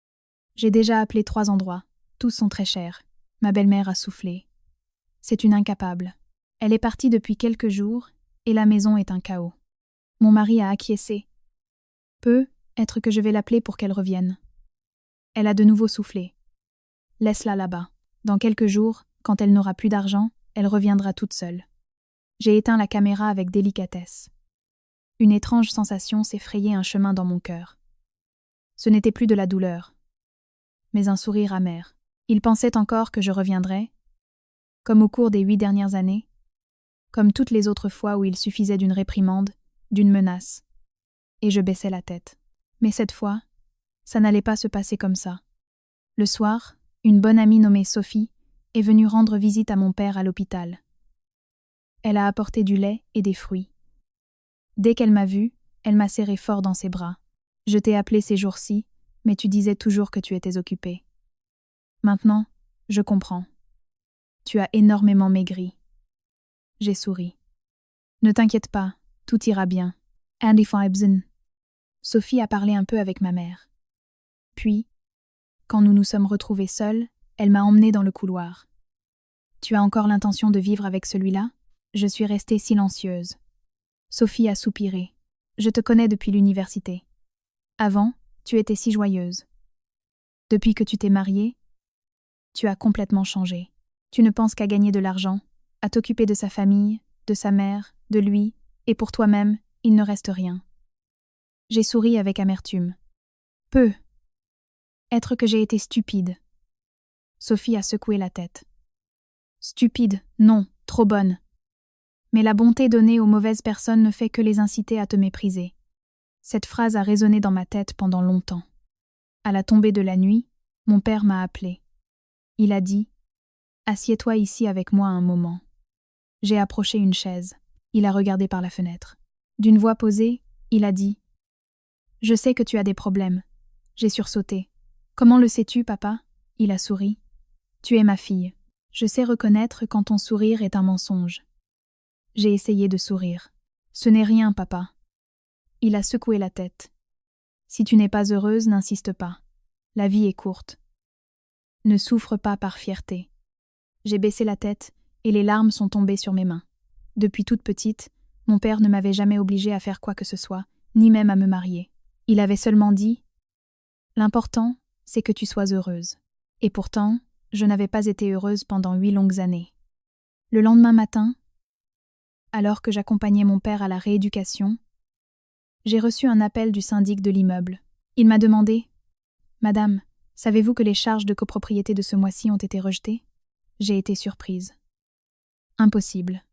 « J'ai déjà appelé 3 endroits. Tous sont très chers. » Ma belle-mère a soufflé. « C'est une incapable. Elle est partie depuis quelques jours et la maison est un chaos. » Mon mari a acquiescé. « Peut-être que je vais l'appeler pour qu'elle revienne. » Elle a de nouveau soufflé. « Laisse-la là-bas. Dans quelques jours, quand elle n'aura plus d'argent, elle reviendra toute seule. » J'ai éteint la caméra avec délicatesse. Une étrange sensation s'est frayé un chemin dans mon cœur. Ce n'était plus de la douleur, mais un sourire amer. Il pensait encore que je reviendrais, comme au cours des 8 dernières années, comme toutes les autres fois où il suffisait d'une réprimande, d'une menace, et je baissais la tête. Mais cette fois, ça n'allait pas se passer comme ça. Le soir, une bonne amie nommée Sophie est venue rendre visite à mon père à l'hôpital. Elle a apporté du lait et des fruits. Dès qu'elle m'a vue, elle m'a serré fort dans ses bras. « Je t'ai appelé ces jours-ci, mais tu disais toujours que tu étais occupée. Maintenant, je comprends. Tu as énormément maigri. » J'ai souri. « Ne t'inquiète pas, tout ira bien. Andy Fibson. » Sophie a parlé un peu avec ma mère. Puis, quand nous nous sommes retrouvés seuls, elle m'a emmenée dans le couloir. « Tu as encore l'intention de vivre avec celui-là » Je suis restée silencieuse. Sophie a soupiré. « Je te connais depuis l'université. Avant, tu étais si joyeuse. Depuis que tu t'es mariée, tu as complètement changé. Tu ne penses qu'à gagner de l'argent, à t'occuper de sa famille, de sa mère, de lui, et pour toi-même, il ne reste rien. » J'ai souri avec amertume. « Être que j'ai été stupide. Sophie a secoué la tête. Stupide, non, trop bonne. Mais la bonté donnée aux mauvaises personnes ne fait que les inciter à te mépriser. Cette phrase a résonné dans ma tête pendant longtemps. À la tombée de la nuit, mon père m'a appelé. Il a dit « Assieds-toi ici avec moi un moment ». J'ai approché une chaise. Il a regardé par la fenêtre. D'une voix posée, il a dit « Je sais que tu as des problèmes. » J'ai sursauté. « Comment le sais-tu, papa ?» Il a souri. « Tu es ma fille. Je sais reconnaître quand ton sourire est un mensonge. » J'ai essayé de sourire. « Ce n'est rien, papa. » Il a secoué la tête. « Si tu n'es pas heureuse, n'insiste pas. La vie est courte. Ne souffre pas par fierté. » J'ai baissé la tête et les larmes sont tombées sur mes mains. Depuis toute petite, mon père ne m'avait jamais obligée à faire quoi que ce soit, ni même à me marier. Il avait seulement dit « L'important, c'est que tu sois heureuse. » Et pourtant, je n'avais pas été heureuse pendant 8 longues années. Le lendemain matin, alors que j'accompagnais mon père à la rééducation, j'ai reçu un appel du syndic de l'immeuble. Il m'a demandé « Madame, savez-vous que les charges de copropriété de ce mois-ci ont été rejetées ?» J'ai été surprise. Impossible.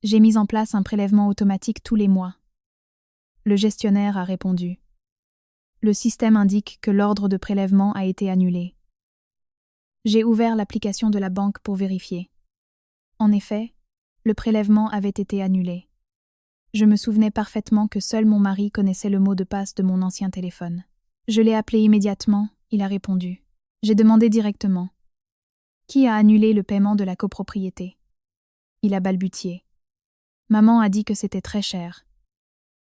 J'ai mis en place un prélèvement automatique tous les mois. Le gestionnaire a répondu. Le système indique que l'ordre de prélèvement a été annulé. J'ai ouvert l'application de la banque pour vérifier. En effet, le prélèvement avait été annulé. Je me souvenais parfaitement que seul mon mari connaissait le mot de passe de mon ancien téléphone. Je l'ai appelé immédiatement, il a répondu. J'ai demandé directement. Qui a annulé le paiement de la copropriété ? Il a balbutié. Maman a dit que c'était très cher.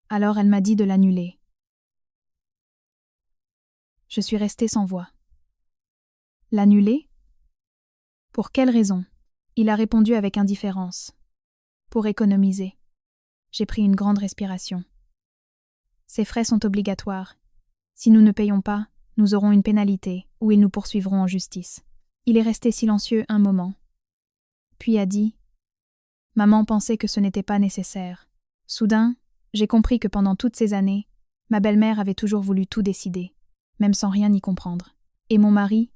Alors elle m'a dit de l'annuler. Je suis restée sans voix. L'annuler ? Pour quelle raison ? Il a répondu avec indifférence. Pour économiser. J'ai pris une grande respiration. Ces frais sont obligatoires. Si nous ne payons pas, nous aurons une pénalité ou ils nous poursuivront en justice. Il est resté silencieux un moment. Puis a dit « Maman pensait que ce n'était pas nécessaire. » Soudain, j'ai compris que pendant toutes ces années, ma belle-mère avait toujours voulu tout décider, même sans rien y comprendre. Et mon mari,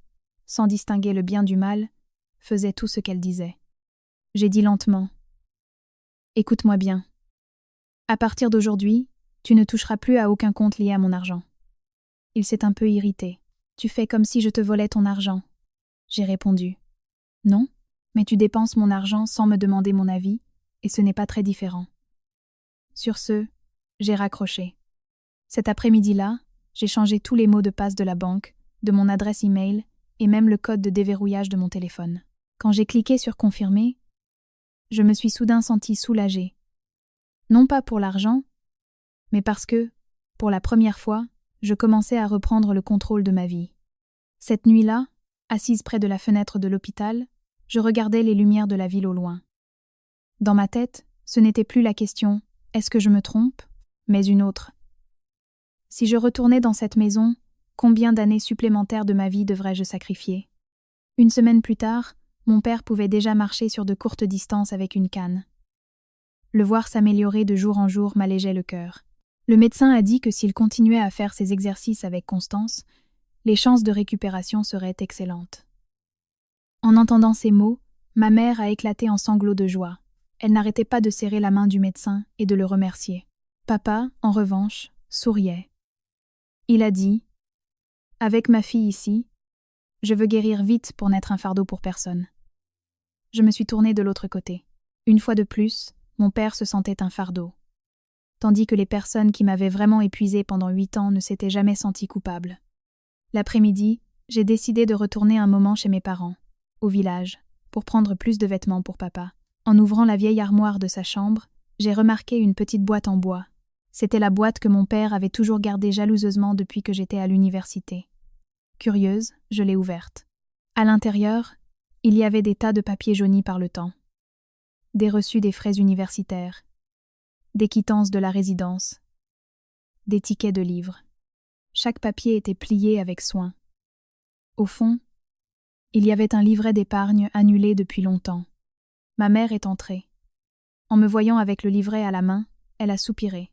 sans distinguer le bien du mal, faisait tout ce qu'elle disait. J'ai dit lentement « Écoute-moi bien. À partir d'aujourd'hui, tu ne toucheras plus à aucun compte lié à mon argent. » Il s'est un peu irrité. « Tu fais comme si je te volais ton argent. » J'ai répondu « Non, mais tu dépenses mon argent sans me demander mon avis, et ce n'est pas très différent. » Sur ce, j'ai raccroché. Cet après-midi-là, j'ai changé tous les mots de passe de la banque, de mon adresse e-mail et même le code de déverrouillage de mon téléphone. Quand j'ai cliqué sur « Confirmer », je me suis soudain sentie soulagée. Non pas pour l'argent, mais parce que, pour la première fois, je commençais à reprendre le contrôle de ma vie. Cette nuit-là, assise près de la fenêtre de l'hôpital, je regardais les lumières de la ville au loin. Dans ma tête, ce n'était plus la question « Est-ce que je me trompe ?», mais une autre. Si je retournais dans cette maison, combien d'années supplémentaires de ma vie devrais-je sacrifier ? Une semaine plus tard, mon père pouvait déjà marcher sur de courtes distances avec une canne. Le voir s'améliorer de jour en jour m'allégeait le cœur. Le médecin a dit que s'il continuait à faire ses exercices avec constance, les chances de récupération seraient excellentes. En entendant ces mots, ma mère a éclaté en sanglots de joie. Elle n'arrêtait pas de serrer la main du médecin et de le remercier. Papa, en revanche, souriait. Il a dit « Avec ma fille ici, je veux guérir vite pour n'être un fardeau pour personne. » Je me suis tournée de l'autre côté. Une fois de plus, mon père se sentait un fardeau. Tandis que les personnes qui m'avaient vraiment épuisée pendant 8 ans ne s'étaient jamais senties coupables. L'après-midi, j'ai décidé de retourner un moment chez mes parents, au village, pour prendre plus de vêtements pour papa. En ouvrant la vieille armoire de sa chambre, j'ai remarqué une petite boîte en bois. C'était la boîte que mon père avait toujours gardée jalousement depuis que j'étais à l'université. Curieuse, je l'ai ouverte. À l'intérieur, il y avait des tas de papiers jaunis par le temps. Des reçus des frais universitaires, des quittances de la résidence, des tickets de livres. Chaque papier était plié avec soin. Au fond, il y avait un livret d'épargne annulé depuis longtemps. Ma mère est entrée. En me voyant avec le livret à la main, elle a soupiré.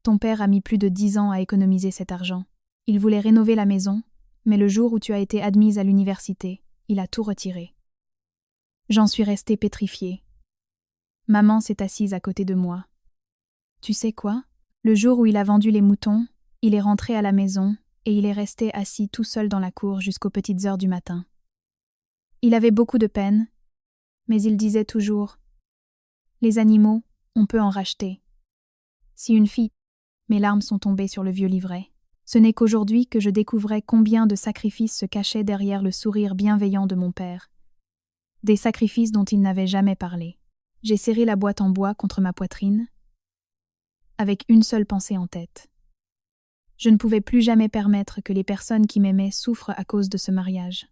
Ton père a mis plus de 10 ans à économiser cet argent. Il voulait rénover la maison, mais le jour où tu as été admise à l'université, il a tout retiré. J'en suis restée pétrifiée. Maman s'est assise à côté de moi. Tu sais quoi? Le jour où il a vendu les moutons, il est rentré à la maison et il est resté assis tout seul dans la cour jusqu'aux petites heures du matin. Il avait beaucoup de peine, mais il disait toujours « Les animaux, on peut en racheter. » Si une fille, mes larmes sont tombées sur le vieux livret. Ce n'est qu'aujourd'hui que je découvrais combien de sacrifices se cachaient derrière le sourire bienveillant de mon père. Des sacrifices dont il n'avait jamais parlé. J'ai serré la boîte en bois contre ma poitrine, avec une seule pensée en tête. Je ne pouvais plus jamais permettre que les personnes qui m'aimaient souffrent à cause de ce mariage.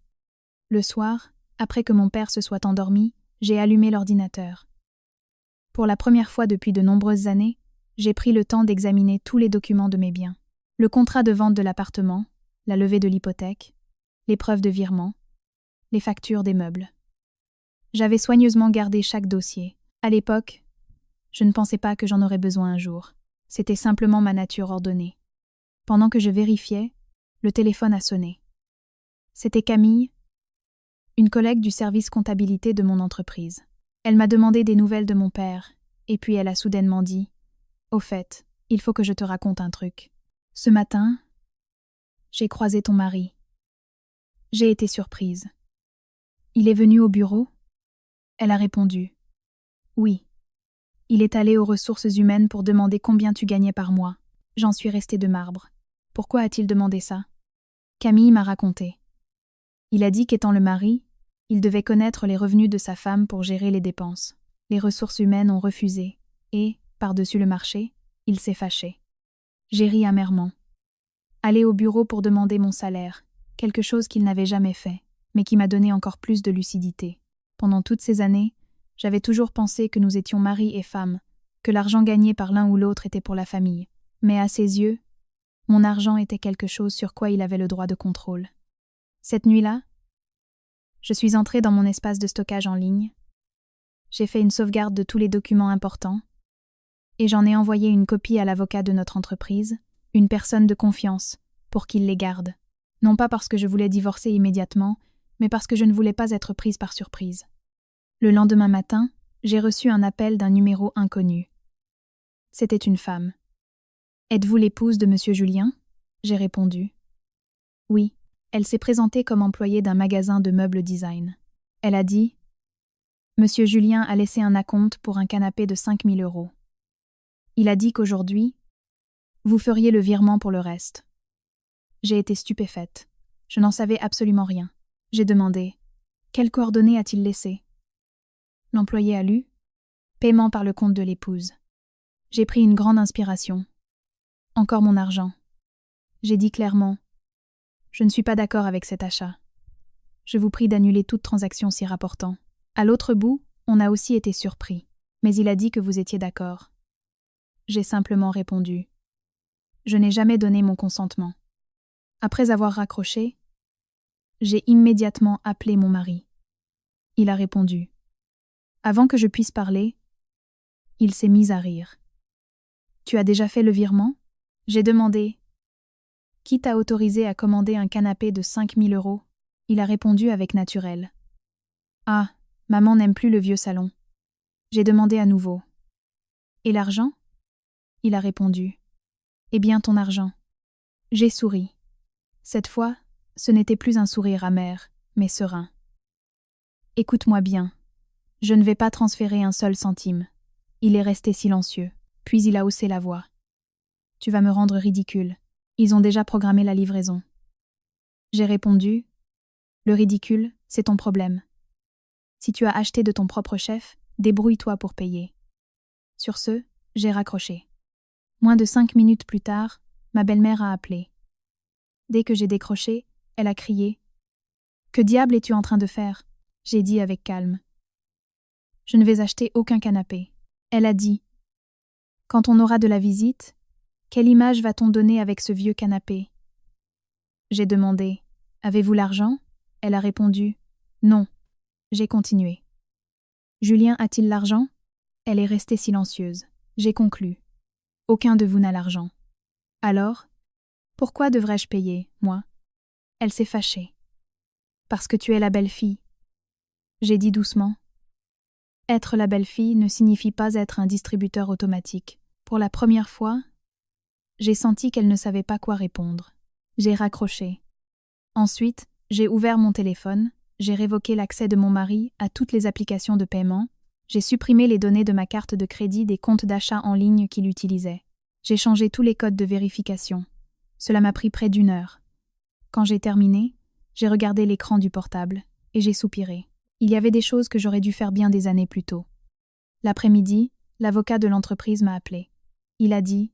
Le soir, après que mon père se soit endormi, j'ai allumé l'ordinateur. Pour la première fois depuis de nombreuses années, j'ai pris le temps d'examiner tous les documents de mes biens. Le contrat de vente de l'appartement, la levée de l'hypothèque, les preuves de virement, les factures des meubles. J'avais soigneusement gardé chaque dossier. À l'époque, je ne pensais pas que j'en aurais besoin un jour. C'était simplement ma nature ordonnée. Pendant que je vérifiais, le téléphone a sonné. C'était Camille, une collègue du service comptabilité de mon entreprise. Elle m'a demandé des nouvelles de mon père, et puis elle a soudainement dit « Au fait, il faut que je te raconte un truc. Ce matin, j'ai croisé ton mari. J'ai été surprise. Il est venu au bureau ?» Elle a répondu « Oui. Il est allé aux ressources humaines pour demander combien tu gagnais par mois. J'en suis restée de marbre. Pourquoi a-t-il demandé ça ?» Camille m'a raconté. Il a dit qu'étant le mari, il devait connaître les revenus de sa femme pour gérer les dépenses. Les ressources humaines ont refusé, et, par-dessus le marché, il s'est fâché. J'ai ri amèrement. Aller au bureau pour demander mon salaire, quelque chose qu'il n'avait jamais fait, mais qui m'a donné encore plus de lucidité. Pendant toutes ces années, j'avais toujours pensé que nous étions mari et femme, que l'argent gagné par l'un ou l'autre était pour la famille. Mais à ses yeux, mon argent était quelque chose sur quoi il avait le droit de contrôle. Cette nuit-là, je suis entrée dans mon espace de stockage en ligne. J'ai fait une sauvegarde de tous les documents importants et j'en ai envoyé une copie à l'avocat de notre entreprise, une personne de confiance, pour qu'il les garde. Non pas parce que je voulais divorcer immédiatement, mais parce que je ne voulais pas être prise par surprise. Le lendemain matin, j'ai reçu un appel d'un numéro inconnu. C'était une femme. « Êtes-vous l'épouse de Monsieur Julien ?» J'ai répondu. « Oui. » Elle s'est présentée comme employée d'un magasin de meubles design. Elle a dit « Monsieur Julien a laissé un acompte pour un canapé de 5 000 €. Il a dit qu'aujourd'hui, vous feriez le virement pour le reste. » J'ai été stupéfaite. Je n'en savais absolument rien. J'ai demandé « Quelles coordonnées a-t-il laissées ?» L'employé a lu « Paiement par le compte de l'épouse. » J'ai pris une grande inspiration. Encore mon argent. J'ai dit clairement « Je ne suis pas d'accord avec cet achat. Je vous prie d'annuler toute transaction s'y rapportant. » À l'autre bout, on a aussi été surpris, mais il a dit que vous étiez d'accord. J'ai simplement répondu « Je n'ai jamais donné mon consentement. » Après avoir raccroché, j'ai immédiatement appelé mon mari. Il a répondu. Avant que je puisse parler, il s'est mis à rire. « Tu as déjà fait le virement ?» J'ai demandé. « Qui t'a autorisé à commander un canapé de 5 000 €? Il a répondu avec naturel. « Ah, maman n'aime plus le vieux salon. » J'ai demandé à nouveau. « Et l'argent ?» Il a répondu. « Eh bien ton argent. » J'ai souri. Cette fois, ce n'était plus un sourire amer, mais serein. « Écoute-moi bien. Je ne vais pas transférer un seul centime. » Il est resté silencieux, puis il a haussé la voix. « Tu vas me rendre ridicule. Ils ont déjà programmé la livraison. » J'ai répondu. « Le ridicule, c'est ton problème. Si tu as acheté de ton propre chef, débrouille-toi pour payer. » Sur ce, j'ai raccroché. Moins de 5 minutes plus tard, ma belle-mère a appelé. Dès que j'ai décroché, elle a crié. « Que diable es-tu en train de faire ?» J'ai dit avec calme. « Je ne vais acheter aucun canapé. » Elle a dit. « Quand on aura de la visite, quelle image va-t-on donner avec ce vieux canapé ?» J'ai demandé. « Avez-vous l'argent ?» Elle a répondu. « Non. » J'ai continué. « Julien a-t-il l'argent ?» Elle est restée silencieuse. J'ai conclu. « Aucun de vous n'a l'argent. » Alors, pourquoi devrais-je payer, moi ? Elle s'est fâchée. Parce que tu es la belle-fille. J'ai dit doucement. Être la belle-fille ne signifie pas être un distributeur automatique. Pour la première fois, j'ai senti qu'elle ne savait pas quoi répondre. J'ai raccroché. Ensuite, j'ai ouvert mon téléphone, j'ai révoqué l'accès de mon mari à toutes les applications de paiement, j'ai supprimé les données de ma carte de crédit des comptes d'achat en ligne qu'il utilisait. J'ai changé tous les codes de vérification. Cela m'a pris près d'1 heure. Quand j'ai terminé, j'ai regardé l'écran du portable et j'ai soupiré. Il y avait des choses que j'aurais dû faire bien des années plus tôt. L'après-midi, l'avocat de l'entreprise m'a appelé. Il a dit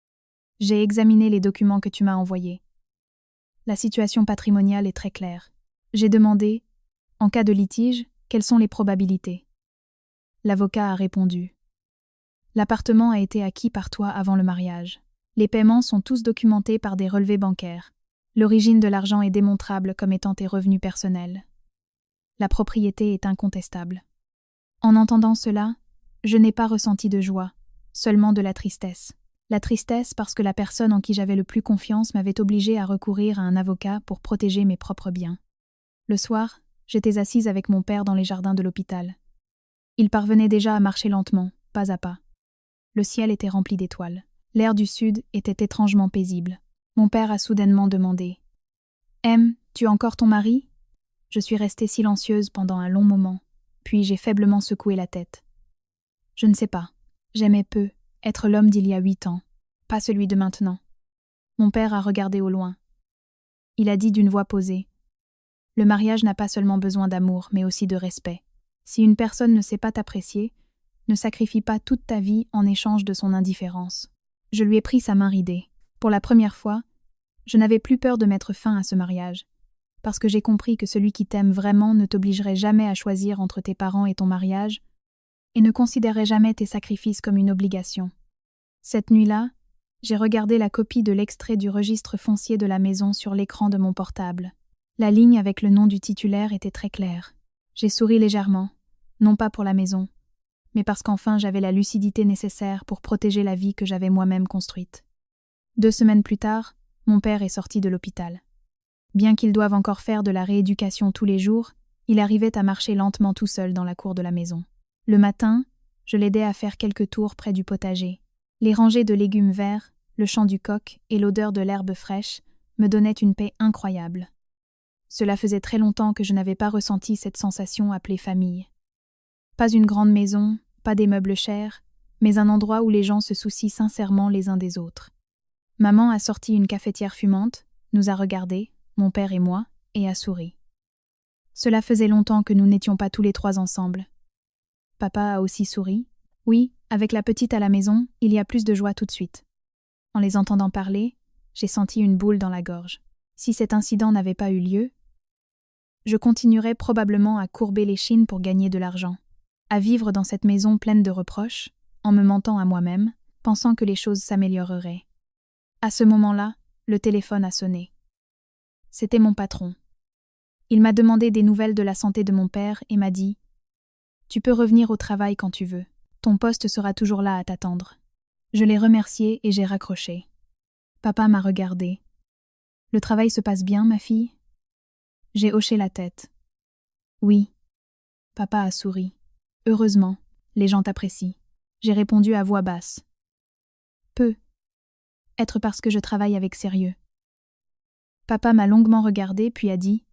« J'ai examiné les documents que tu m'as envoyés. La situation patrimoniale est très claire. J'ai demandé, en cas de litige, quelles sont les probabilités. L'avocat a répondu. L'appartement a été acquis par toi avant le mariage. Les paiements sont tous documentés par des relevés bancaires. L'origine de l'argent est démontrable comme étant tes revenus personnels. La propriété est incontestable. En entendant cela, je n'ai pas ressenti de joie, seulement de la tristesse. La tristesse parce que la personne en qui j'avais le plus confiance m'avait obligée à recourir à un avocat pour protéger mes propres biens. Le soir, j'étais assise avec mon père dans les jardins de l'hôpital. Il parvenait déjà à marcher lentement, pas à pas. Le ciel était rempli d'étoiles. L'air du sud était étrangement paisible. Mon père a soudainement demandé « M, tu as encore ton mari ?» Je suis restée silencieuse pendant un long moment, puis j'ai faiblement secoué la tête. Je ne sais pas. J'aimais peu être l'homme d'il y a 8 ans, pas celui de maintenant. Mon père a regardé au loin. Il a dit d'une voix posée « Le mariage n'a pas seulement besoin d'amour, mais aussi de respect. Si une personne ne sait pas t'apprécier, ne sacrifie pas toute ta vie en échange de son indifférence. » Je lui ai pris sa main ridée. Pour la première fois, je n'avais plus peur de mettre fin à ce mariage, parce que j'ai compris que celui qui t'aime vraiment ne t'obligerait jamais à choisir entre tes parents et ton mariage, et ne considérerait jamais tes sacrifices comme une obligation. Cette nuit-là, j'ai regardé la copie de l'extrait du registre foncier de la maison sur l'écran de mon portable. La ligne avec le nom du titulaire était très claire. J'ai souri légèrement, non pas pour la maison, mais parce qu'enfin j'avais la lucidité nécessaire pour protéger la vie que j'avais moi-même construite. 2 semaines plus tard, mon père est sorti de l'hôpital. Bien qu'il doive encore faire de la rééducation tous les jours, il arrivait à marcher lentement tout seul dans la cour de la maison. Le matin, je l'aidais à faire quelques tours près du potager. Les rangées de légumes verts, le chant du coq et l'odeur de l'herbe fraîche me donnaient une paix incroyable. Cela faisait très longtemps que je n'avais pas ressenti cette sensation appelée famille. Pas une grande maison, pas des meubles chers, mais un endroit où les gens se soucient sincèrement les uns des autres. Maman a sorti une cafetière fumante, nous a regardés, mon père et moi, et a souri. Cela faisait longtemps que nous n'étions pas tous les 3 ensemble. Papa a aussi souri. Oui, avec la petite à la maison, il y a plus de joie tout de suite. En les entendant parler, j'ai senti une boule dans la gorge. Si cet incident n'avait pas eu lieu, je continuerais probablement à courber l'échine pour gagner de l'argent, à vivre dans cette maison pleine de reproches, en me mentant à moi-même, pensant que les choses s'amélioreraient. À ce moment-là, le téléphone a sonné. C'était mon patron. Il m'a demandé des nouvelles de la santé de mon père et m'a dit « Tu peux revenir au travail quand tu veux. Ton poste sera toujours là à t'attendre. » Je l'ai remercié et j'ai raccroché. Papa m'a regardé. « Le travail se passe bien, ma fille ?» J'ai hoché la tête. « Oui. » Papa a souri. « Heureusement, les gens t'apprécient. » J'ai répondu à voix basse. « Peu. Être parce que je travaille avec sérieux. » Papa m'a longuement regardé puis a dit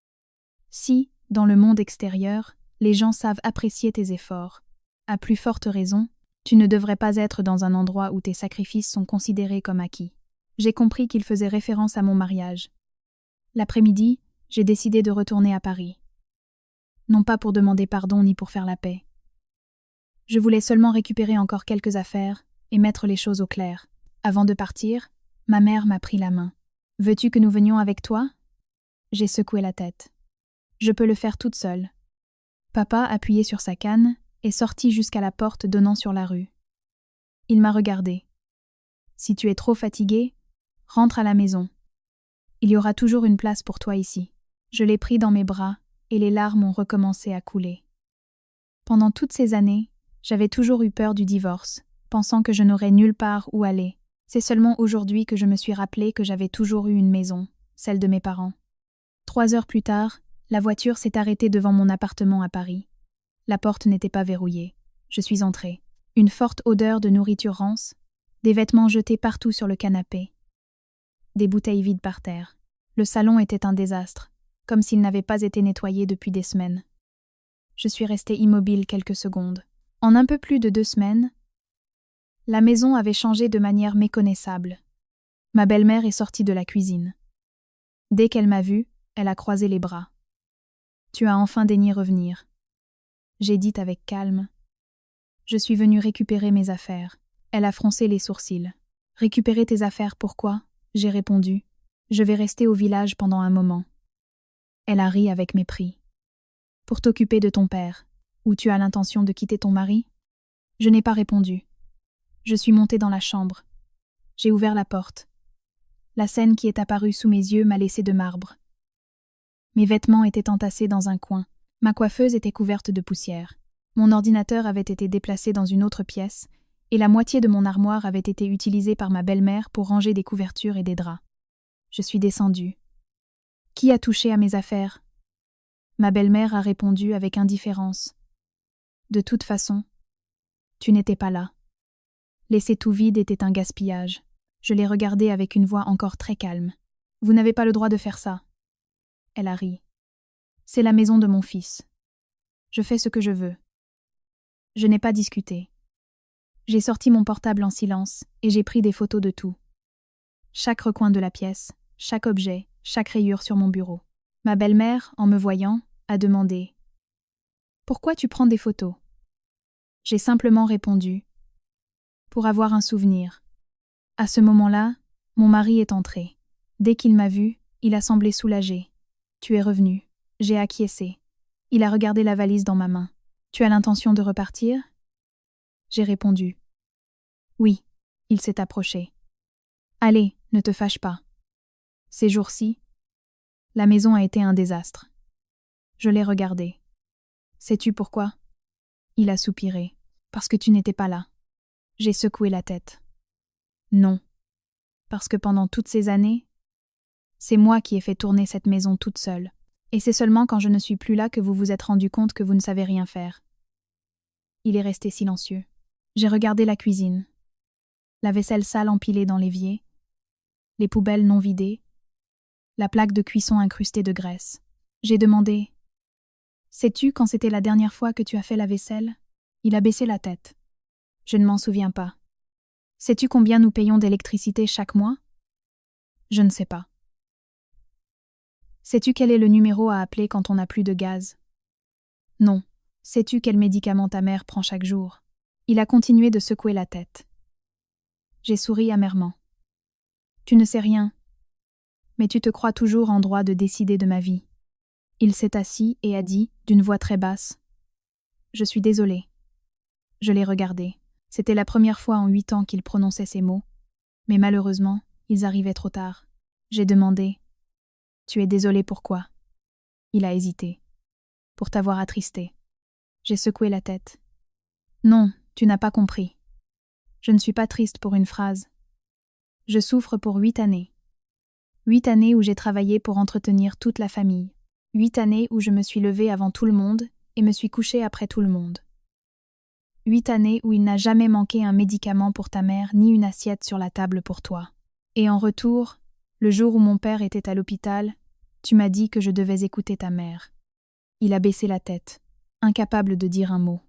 « Si, dans le monde extérieur, les gens savent apprécier tes efforts, à plus forte raison, tu ne devrais pas être dans un endroit où tes sacrifices sont considérés comme acquis. » J'ai compris qu'il faisait référence à mon mariage. L'après-midi, j'ai décidé de retourner à Paris. Non pas pour demander pardon ni pour faire la paix. Je voulais seulement récupérer encore quelques affaires et mettre les choses au clair. Avant de partir, ma mère m'a pris la main. « Veux-tu que nous venions avec toi ?» J'ai secoué la tête. « Je peux le faire toute seule. » Papa, appuyé sur sa canne, est sorti jusqu'à la porte donnant sur la rue. Il m'a regardé. « Si tu es trop fatigué, rentre à la maison. Il y aura toujours une place pour toi ici. » Je l'ai pris dans mes bras et les larmes ont recommencé à couler. Pendant toutes ces années, j'avais toujours eu peur du divorce, pensant que je n'aurais nulle part où aller. C'est seulement aujourd'hui que je me suis rappelé que j'avais toujours eu une maison, celle de mes parents. 3 heures plus tard, la voiture s'est arrêtée devant mon appartement à Paris. La porte n'était pas verrouillée. Je suis entrée. Une forte odeur de nourriture rance, des vêtements jetés partout sur le canapé, des bouteilles vides par terre. Le salon était un désastre, comme s'il n'avait pas été nettoyé depuis des semaines. Je suis restée immobile quelques secondes. En un peu plus de 2 semaines, la maison avait changé de manière méconnaissable. Ma belle-mère est sortie de la cuisine. Dès qu'elle m'a vue, elle a croisé les bras. « Tu as enfin daigné revenir. » J'ai dit avec calme. « Je suis venue récupérer mes affaires. » Elle a froncé les sourcils. « Récupérer tes affaires, pourquoi ?» J'ai répondu. « Je vais rester au village pendant un moment. » Elle a ri avec mépris. « Pour t'occuper de ton père. Ou tu as l'intention de quitter ton mari ?» Je n'ai pas répondu. Je suis montée dans la chambre. J'ai ouvert la porte. La scène qui est apparue sous mes yeux m'a laissé de marbre. Mes vêtements étaient entassés dans un coin. Ma coiffeuse était couverte de poussière. Mon ordinateur avait été déplacé dans une autre pièce, et la moitié de mon armoire avait été utilisée par ma belle-mère pour ranger des couvertures et des draps. Je suis descendue. « Qui a touché à mes affaires ?» Ma belle-mère a répondu avec indifférence. « De toute façon, tu n'étais pas là. » Laisser tout vide était un gaspillage. Je l'ai regardée avec une voix encore très calme. « Vous n'avez pas le droit de faire ça. » Elle a ri. « C'est la maison de mon fils. Je fais ce que je veux. » Je n'ai pas discuté. J'ai sorti mon portable en silence et j'ai pris des photos de tout. Chaque recoin de la pièce, chaque objet, chaque rayure sur mon bureau. Ma belle-mère, en me voyant, a demandé « Pourquoi tu prends des photos ?» J'ai simplement répondu « Pour avoir un souvenir. » À ce moment-là, mon mari est entré. Dès qu'il m'a vue, il a semblé soulagé. « Tu es revenu. » J'ai acquiescé. Il a regardé la valise dans ma main. « Tu as l'intention de repartir ?» J'ai répondu. « Oui. » Il s'est approché. « Allez, ne te fâche pas. » Ces jours-ci, la maison a été un désastre. Je l'ai regardé. « Sais-tu pourquoi ?» Il a soupiré. « Parce que tu n'étais pas là. » J'ai secoué la tête. « Non. Parce que pendant toutes ces années, c'est moi qui ai fait tourner cette maison toute seule. Et c'est seulement quand je ne suis plus là que vous vous êtes rendu compte que vous ne savez rien faire. » Il est resté silencieux. J'ai regardé la cuisine. La vaisselle sale empilée dans l'évier, les poubelles non vidées, la plaque de cuisson incrustée de graisse. J'ai demandé « Sais-tu quand c'était la dernière fois que tu as fait la vaisselle ?» Il a baissé la tête. « Je ne m'en souviens pas. » « Sais-tu combien nous payons d'électricité chaque mois ? » Je ne sais pas. « Sais-tu quel est le numéro à appeler quand on n'a plus de gaz ? » Non. « Sais-tu quel médicament ta mère prend chaque jour ? » Il a continué de secouer la tête. J'ai souri amèrement. « Tu ne sais rien, mais tu te crois toujours en droit de décider de ma vie. » Il s'est assis et a dit, d'une voix très basse, « Je suis désolée. » Je l'ai regardé. C'était la première fois en 8 ans qu'il prononçait ces mots, mais malheureusement, ils arrivaient trop tard. J'ai demandé, « Tu es désolée pourquoi ?» Il a hésité. « Pour t'avoir attristé. » J'ai secoué la tête. « Non, tu n'as pas compris. Je ne suis pas triste pour une phrase. Je souffre pour 8 années. 8 années où j'ai travaillé pour entretenir toute la famille. 8 années où je me suis levée avant tout le monde et me suis couchée après tout le monde. 8 années où il n'a jamais manqué un médicament pour ta mère ni une assiette sur la table pour toi. Et en retour, le jour où mon père était à l'hôpital, tu m'as dit que je devais écouter ta mère. » Il a baissé la tête, incapable de dire un mot.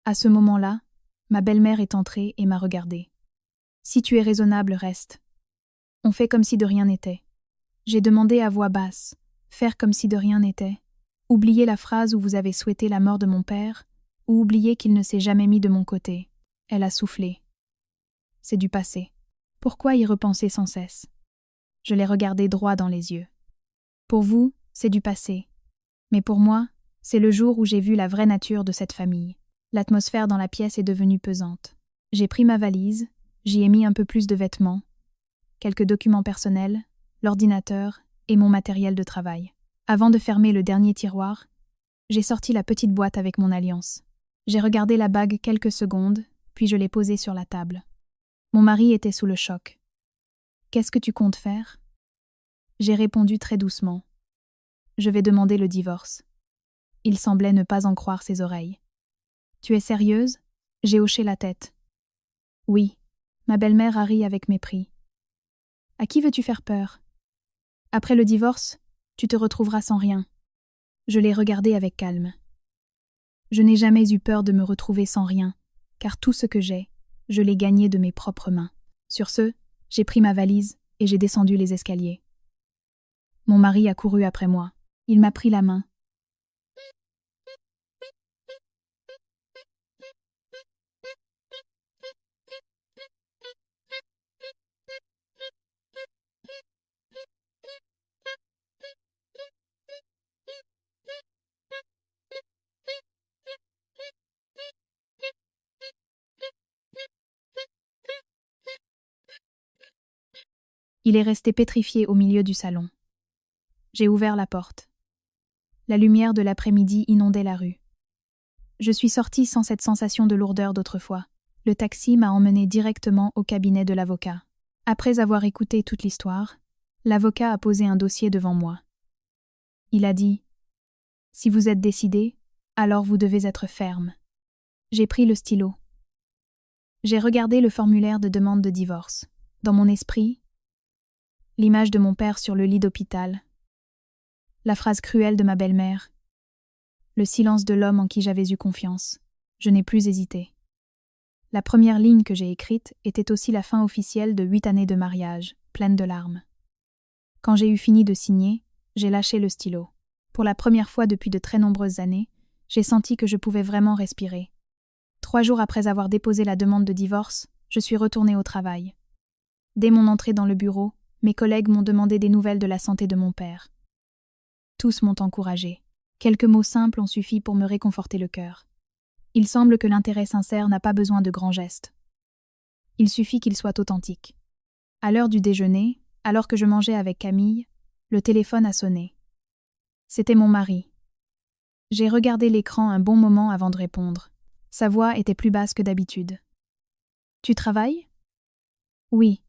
À ce moment-là, ma belle-mère est entrée et m'a regardée. « Si tu es raisonnable, reste. » On fait comme si de rien n'était. J'ai demandé à voix basse, faire comme si de rien n'était. Oubliez la phrase où vous avez souhaité la mort de mon père, ou oubliez qu'il ne s'est jamais mis de mon côté. Elle a soufflé. C'est du passé. Pourquoi y repenser sans cesse ? Je l'ai regardé droit dans les yeux. Pour vous, c'est du passé. Mais pour moi, c'est le jour où j'ai vu la vraie nature de cette famille. L'atmosphère dans la pièce est devenue pesante. J'ai pris ma valise, j'y ai mis un peu plus de vêtements, quelques documents personnels, l'ordinateur et mon matériel de travail. Avant de fermer le dernier tiroir, j'ai sorti la petite boîte avec mon alliance. J'ai regardé la bague quelques secondes, puis je l'ai posée sur la table. Mon mari était sous le choc. « Qu'est-ce que tu comptes faire ?» J'ai répondu très doucement. Je vais demander le divorce. Il semblait ne pas en croire ses oreilles. Tu es sérieuse? J'ai hoché la tête. Oui. Ma belle-mère a ri avec mépris. À qui veux-tu faire peur? Après le divorce, tu te retrouveras sans rien. Je l'ai regardé avec calme. Je n'ai jamais eu peur de me retrouver sans rien, car tout ce que j'ai, je l'ai gagné de mes propres mains. Sur ce, j'ai pris ma valise et j'ai descendu les escaliers. Mon mari a couru après moi. Il m'a pris la main. Il est resté pétrifié au milieu du salon. J'ai ouvert la porte. La lumière de l'après-midi inondait la rue. Je suis sortie sans cette sensation de lourdeur d'autrefois. Le taxi m'a emmenée directement au cabinet de l'avocat. Après avoir écouté toute l'histoire, l'avocat a posé un dossier devant moi. Il a dit « Si vous êtes décidé, alors vous devez être ferme. » J'ai pris le stylo. J'ai regardé le formulaire de demande de divorce. Dans mon esprit, l'image de mon père sur le lit d'hôpital, la phrase cruelle de ma belle-mère, le silence de l'homme en qui j'avais eu confiance. Je n'ai plus hésité. La première ligne que j'ai écrite était aussi la fin officielle de 8 années de mariage, pleine de larmes. Quand j'ai eu fini de signer, j'ai lâché le stylo. Pour la première fois depuis de très nombreuses années, j'ai senti que je pouvais vraiment respirer. 3 jours après avoir déposé la demande de divorce, je suis retournée au travail. Dès mon entrée dans le bureau, mes collègues m'ont demandé des nouvelles de la santé de mon père. Tous m'ont encouragée. Quelques mots simples ont suffi pour me réconforter le cœur. Il semble que l'intérêt sincère n'a pas besoin de grands gestes. Il suffit qu'il soit authentique. À l'heure du déjeuner, alors que je mangeais avec Camille, le téléphone a sonné. C'était mon mari. J'ai regardé l'écran un bon moment avant de répondre. Sa voix était plus basse que d'habitude. « Tu travailles ? » ?»« Oui. »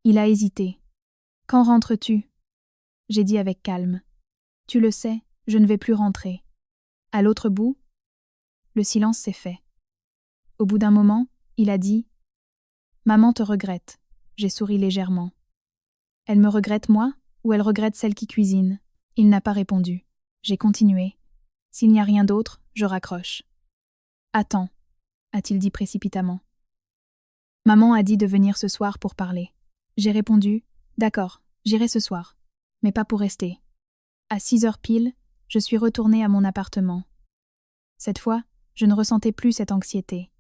Il a hésité. « Quand rentres-tu ? » J'ai dit avec calme. « Tu le sais, je ne vais plus rentrer. » À l'autre bout, le silence s'est fait. Au bout d'un moment, il a dit « Maman te regrette. » J'ai souri légèrement. « Elle me regrette moi, ou elle regrette celle qui cuisine ?» Il n'a pas répondu. J'ai continué. « S'il n'y a rien d'autre, je raccroche. »« Attends, » a-t-il dit précipitamment. « Maman a dit de venir ce soir pour parler. » J'ai répondu « D'accord, j'irai ce soir, mais pas pour rester. » À 6 heures pile, je suis retournée à mon appartement. Cette fois, je ne ressentais plus cette anxiété.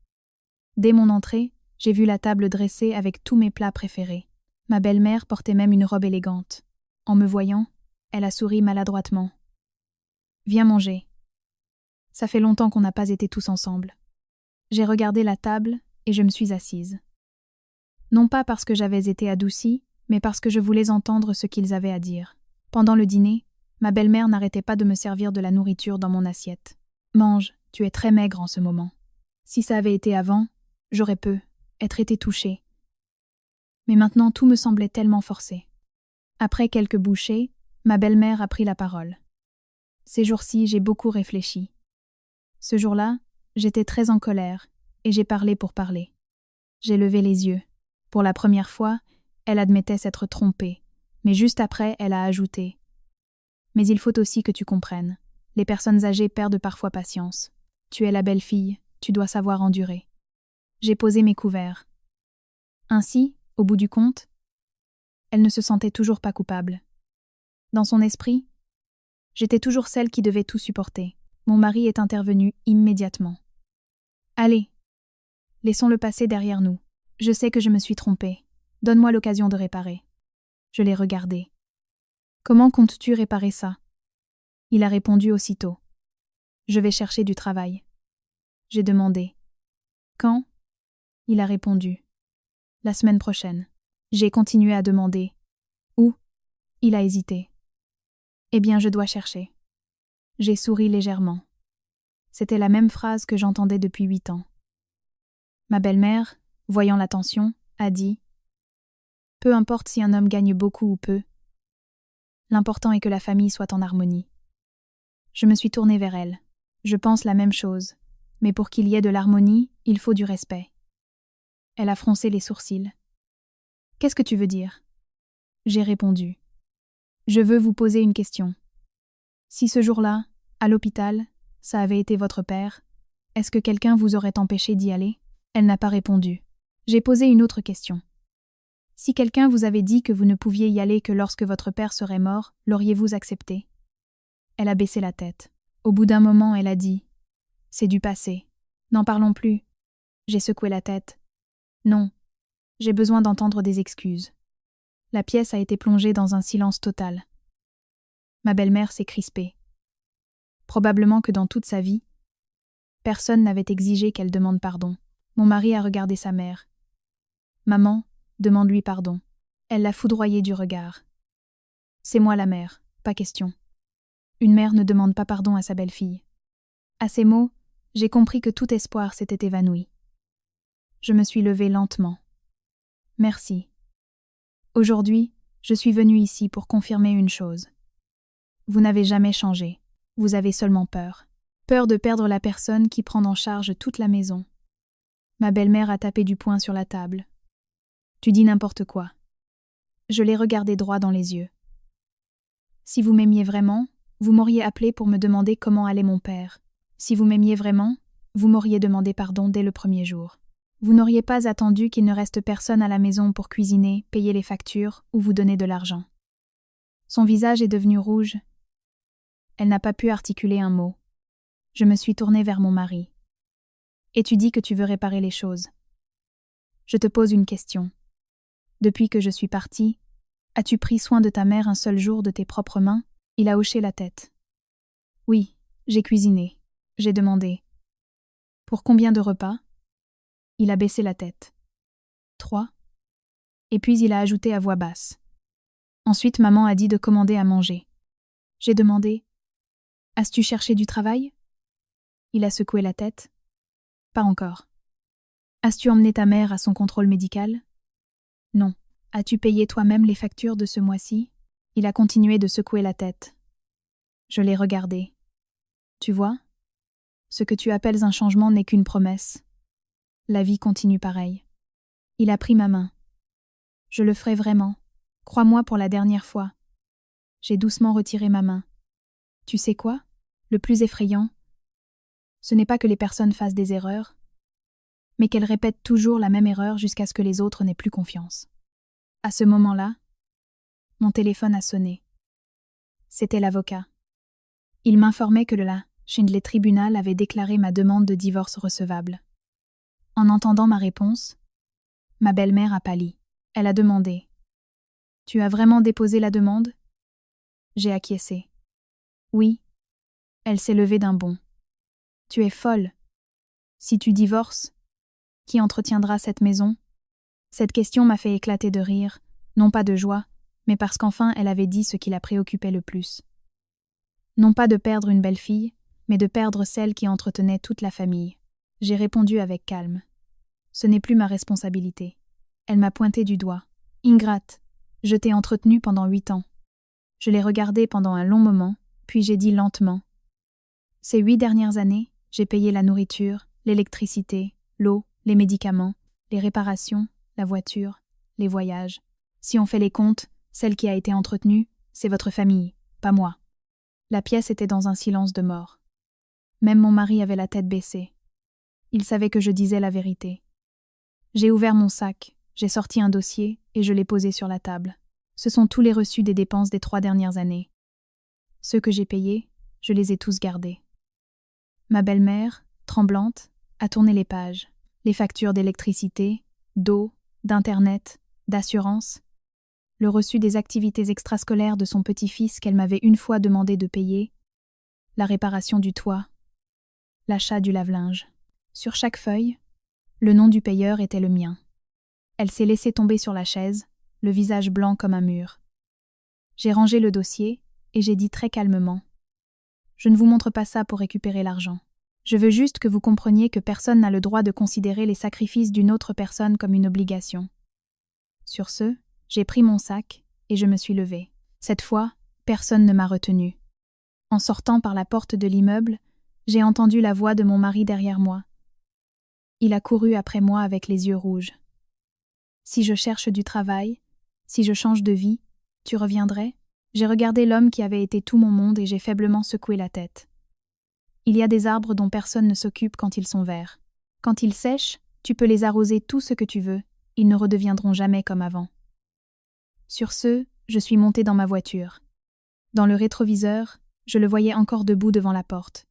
Dès mon entrée, j'ai vu la table dressée avec tous mes plats préférés. Ma belle-mère portait même une robe élégante. En me voyant, elle a souri maladroitement. « Viens manger. » Ça fait longtemps qu'on n'a pas été tous ensemble. J'ai regardé la table et je me suis assise. Non pas parce que j'avais été adoucie, mais parce que je voulais entendre ce qu'ils avaient à dire. Pendant le dîner, ma belle-mère n'arrêtait pas de me servir de la nourriture dans mon assiette. « Mange, tu es très maigre en ce moment. » Si ça avait été avant, j'aurais être été touchée. Mais maintenant tout me semblait tellement forcé. Après quelques bouchées, ma belle-mère a pris la parole. Ces jours-ci, j'ai beaucoup réfléchi. Ce jour-là, j'étais très en colère, et j'ai parlé pour parler. J'ai levé les yeux. Pour la première fois, elle admettait s'être trompée, mais juste après, elle a ajouté « Mais il faut aussi que tu comprennes. Les personnes âgées perdent parfois patience. Tu es la belle-fille, tu dois savoir endurer. » J'ai posé mes couverts. Ainsi, au bout du compte, elle ne se sentait toujours pas coupable. Dans son esprit, j'étais toujours celle qui devait tout supporter. Mon mari est intervenu immédiatement. « Allez, laissons le passé derrière nous. Je sais que je me suis trompée. Donne-moi l'occasion de réparer. » Je l'ai regardé. « Comment comptes-tu réparer ça ?» Il a répondu aussitôt. « Je vais chercher du travail. » J'ai demandé. « Quand ?» Il a répondu. « La semaine prochaine. » J'ai continué à demander. « Où ?» Il a hésité. « Eh bien, je dois chercher. » J'ai souri légèrement. C'était la même phrase que j'entendais depuis 8 ans. Ma belle-mère, voyant la tension, a dit « Peu importe si un homme gagne beaucoup ou peu, L'important est que la famille soit en harmonie. Je me suis tournée vers elle. Je pense la même chose, mais pour qu'il y ait de l'harmonie, il faut du respect. Elle a froncé les sourcils. Qu'est-ce que tu veux dire? J'ai répondu. Je veux vous poser une question. Si ce jour-là, à l'hôpital, ça avait été votre père, est-ce que quelqu'un vous aurait empêché d'y aller? Elle n'a pas répondu. J'ai posé une autre question. Si quelqu'un vous avait dit que vous ne pouviez y aller que lorsque votre père serait mort, l'auriez-vous accepté? Elle a baissé la tête. Au bout d'un moment, elle a dit « C'est du passé. N'en parlons plus. » J'ai secoué la tête. Non. J'ai besoin d'entendre des excuses. La pièce a été plongée dans un silence total. Ma belle-mère s'est crispée. Probablement que dans toute sa vie, personne n'avait exigé qu'elle demande pardon. Mon mari a regardé sa mère. « Maman, demande-lui pardon. » Elle l'a foudroyé du regard. « C'est moi la mère, pas question. » Une mère ne demande pas pardon à sa belle-fille. À ces mots, j'ai compris que tout espoir s'était évanoui. Je me suis levée lentement. Merci. Aujourd'hui, je suis venue ici pour confirmer une chose. Vous n'avez jamais changé. Vous avez seulement peur. Peur de perdre la personne qui prend en charge toute la maison. Ma belle-mère a tapé du poing sur la table. Tu dis n'importe quoi. Je l'ai regardé droit dans les yeux. Si vous m'aimiez vraiment, vous m'auriez appelé pour me demander comment allait mon père. Si vous m'aimiez vraiment, vous m'auriez demandé pardon dès le premier jour. Vous n'auriez pas attendu qu'il ne reste personne à la maison pour cuisiner, payer les factures ou vous donner de l'argent. Son visage est devenu rouge. Elle n'a pas pu articuler un mot. Je me suis tournée vers mon mari. Et tu dis que tu veux réparer les choses. Je te pose une question. Depuis que je suis partie, as-tu pris soin de ta mère un seul jour de tes propres mains? Il a hoché la tête. Oui, j'ai cuisiné. J'ai demandé. Pour combien de repas? Il a baissé la tête. 3. Et puis il a ajouté à voix basse. Ensuite, maman a dit de commander à manger. J'ai demandé. As-tu cherché du travail? Il a secoué la tête. Pas encore. As-tu emmené ta mère à son contrôle médical? Non. As-tu payé toi-même les factures de ce mois-ci? Il a continué de secouer la tête. Je l'ai regardé. Tu vois? Ce que tu appelles un changement n'est qu'une promesse. La vie continue pareil. Il a pris ma main. Je le ferai vraiment. Crois-moi pour la dernière fois. J'ai doucement retiré ma main. Tu sais quoi? Le plus effrayant, ce n'est pas que les personnes fassent des erreurs, mais qu'elles répètent toujours la même erreur jusqu'à ce que les autres n'aient plus confiance. À ce moment-là, mon téléphone a sonné. C'était l'avocat. Il m'informait que le Schindler Tribunal avait déclaré ma demande de divorce recevable. En entendant ma réponse, ma belle-mère a pâli. Elle a demandé. « Tu as vraiment déposé la demande ?» J'ai acquiescé. « Oui. » Elle s'est levée d'un bond. « Tu es folle. Si tu divorces, qui entretiendra cette maison ?» Cette question m'a fait éclater de rire, non pas de joie, mais parce qu'enfin elle avait dit ce qui la préoccupait le plus. Non pas de perdre une belle-fille, mais de perdre celle qui entretenait toute la famille. J'ai répondu avec calme. Ce n'est plus ma responsabilité. Elle m'a pointé du doigt. Ingrate, je t'ai entretenue pendant 8 ans. Je l'ai regardée pendant un long moment, puis j'ai dit lentement. Ces 8 dernières années, j'ai payé la nourriture, l'électricité, l'eau, les médicaments, les réparations, la voiture, les voyages. Si on fait les comptes, celle qui a été entretenue, c'est votre famille, pas moi. La pièce était dans un silence de mort. Même mon mari avait la tête baissée. Il savait que je disais la vérité. J'ai ouvert mon sac, j'ai sorti un dossier et je l'ai posé sur la table. Ce sont tous les reçus des dépenses des 3 dernières années. Ceux que j'ai payés, je les ai tous gardés. Ma belle-mère, tremblante, a tourné les pages. Les factures d'électricité, d'eau, d'internet, d'assurance, le reçu des activités extrascolaires de son petit-fils qu'elle m'avait une fois demandé de payer, la réparation du toit, l'achat du lave-linge. Sur chaque feuille, le nom du payeur était le mien. Elle s'est laissée tomber sur la chaise, le visage blanc comme un mur. J'ai rangé le dossier et j'ai dit très calmement « Je ne vous montre pas ça pour récupérer l'argent. Je veux juste que vous compreniez que personne n'a le droit de considérer les sacrifices d'une autre personne comme une obligation. » Sur ce, j'ai pris mon sac et je me suis levée. Cette fois, Personne ne m'a retenu. En sortant par la porte de l'immeuble, j'ai entendu la voix de mon mari derrière moi. Il a couru après moi avec les yeux rouges. Si je cherche du travail, si je change de vie, tu reviendrais? J'ai regardé l'homme qui avait été tout mon monde et j'ai faiblement secoué la tête. Il y a des arbres dont personne ne s'occupe quand ils sont verts. Quand ils sèchent, tu peux les arroser tout ce que tu veux, ils ne redeviendront jamais comme avant. Sur ce, je suis montée dans ma voiture. Dans le rétroviseur, je le voyais encore debout devant la porte.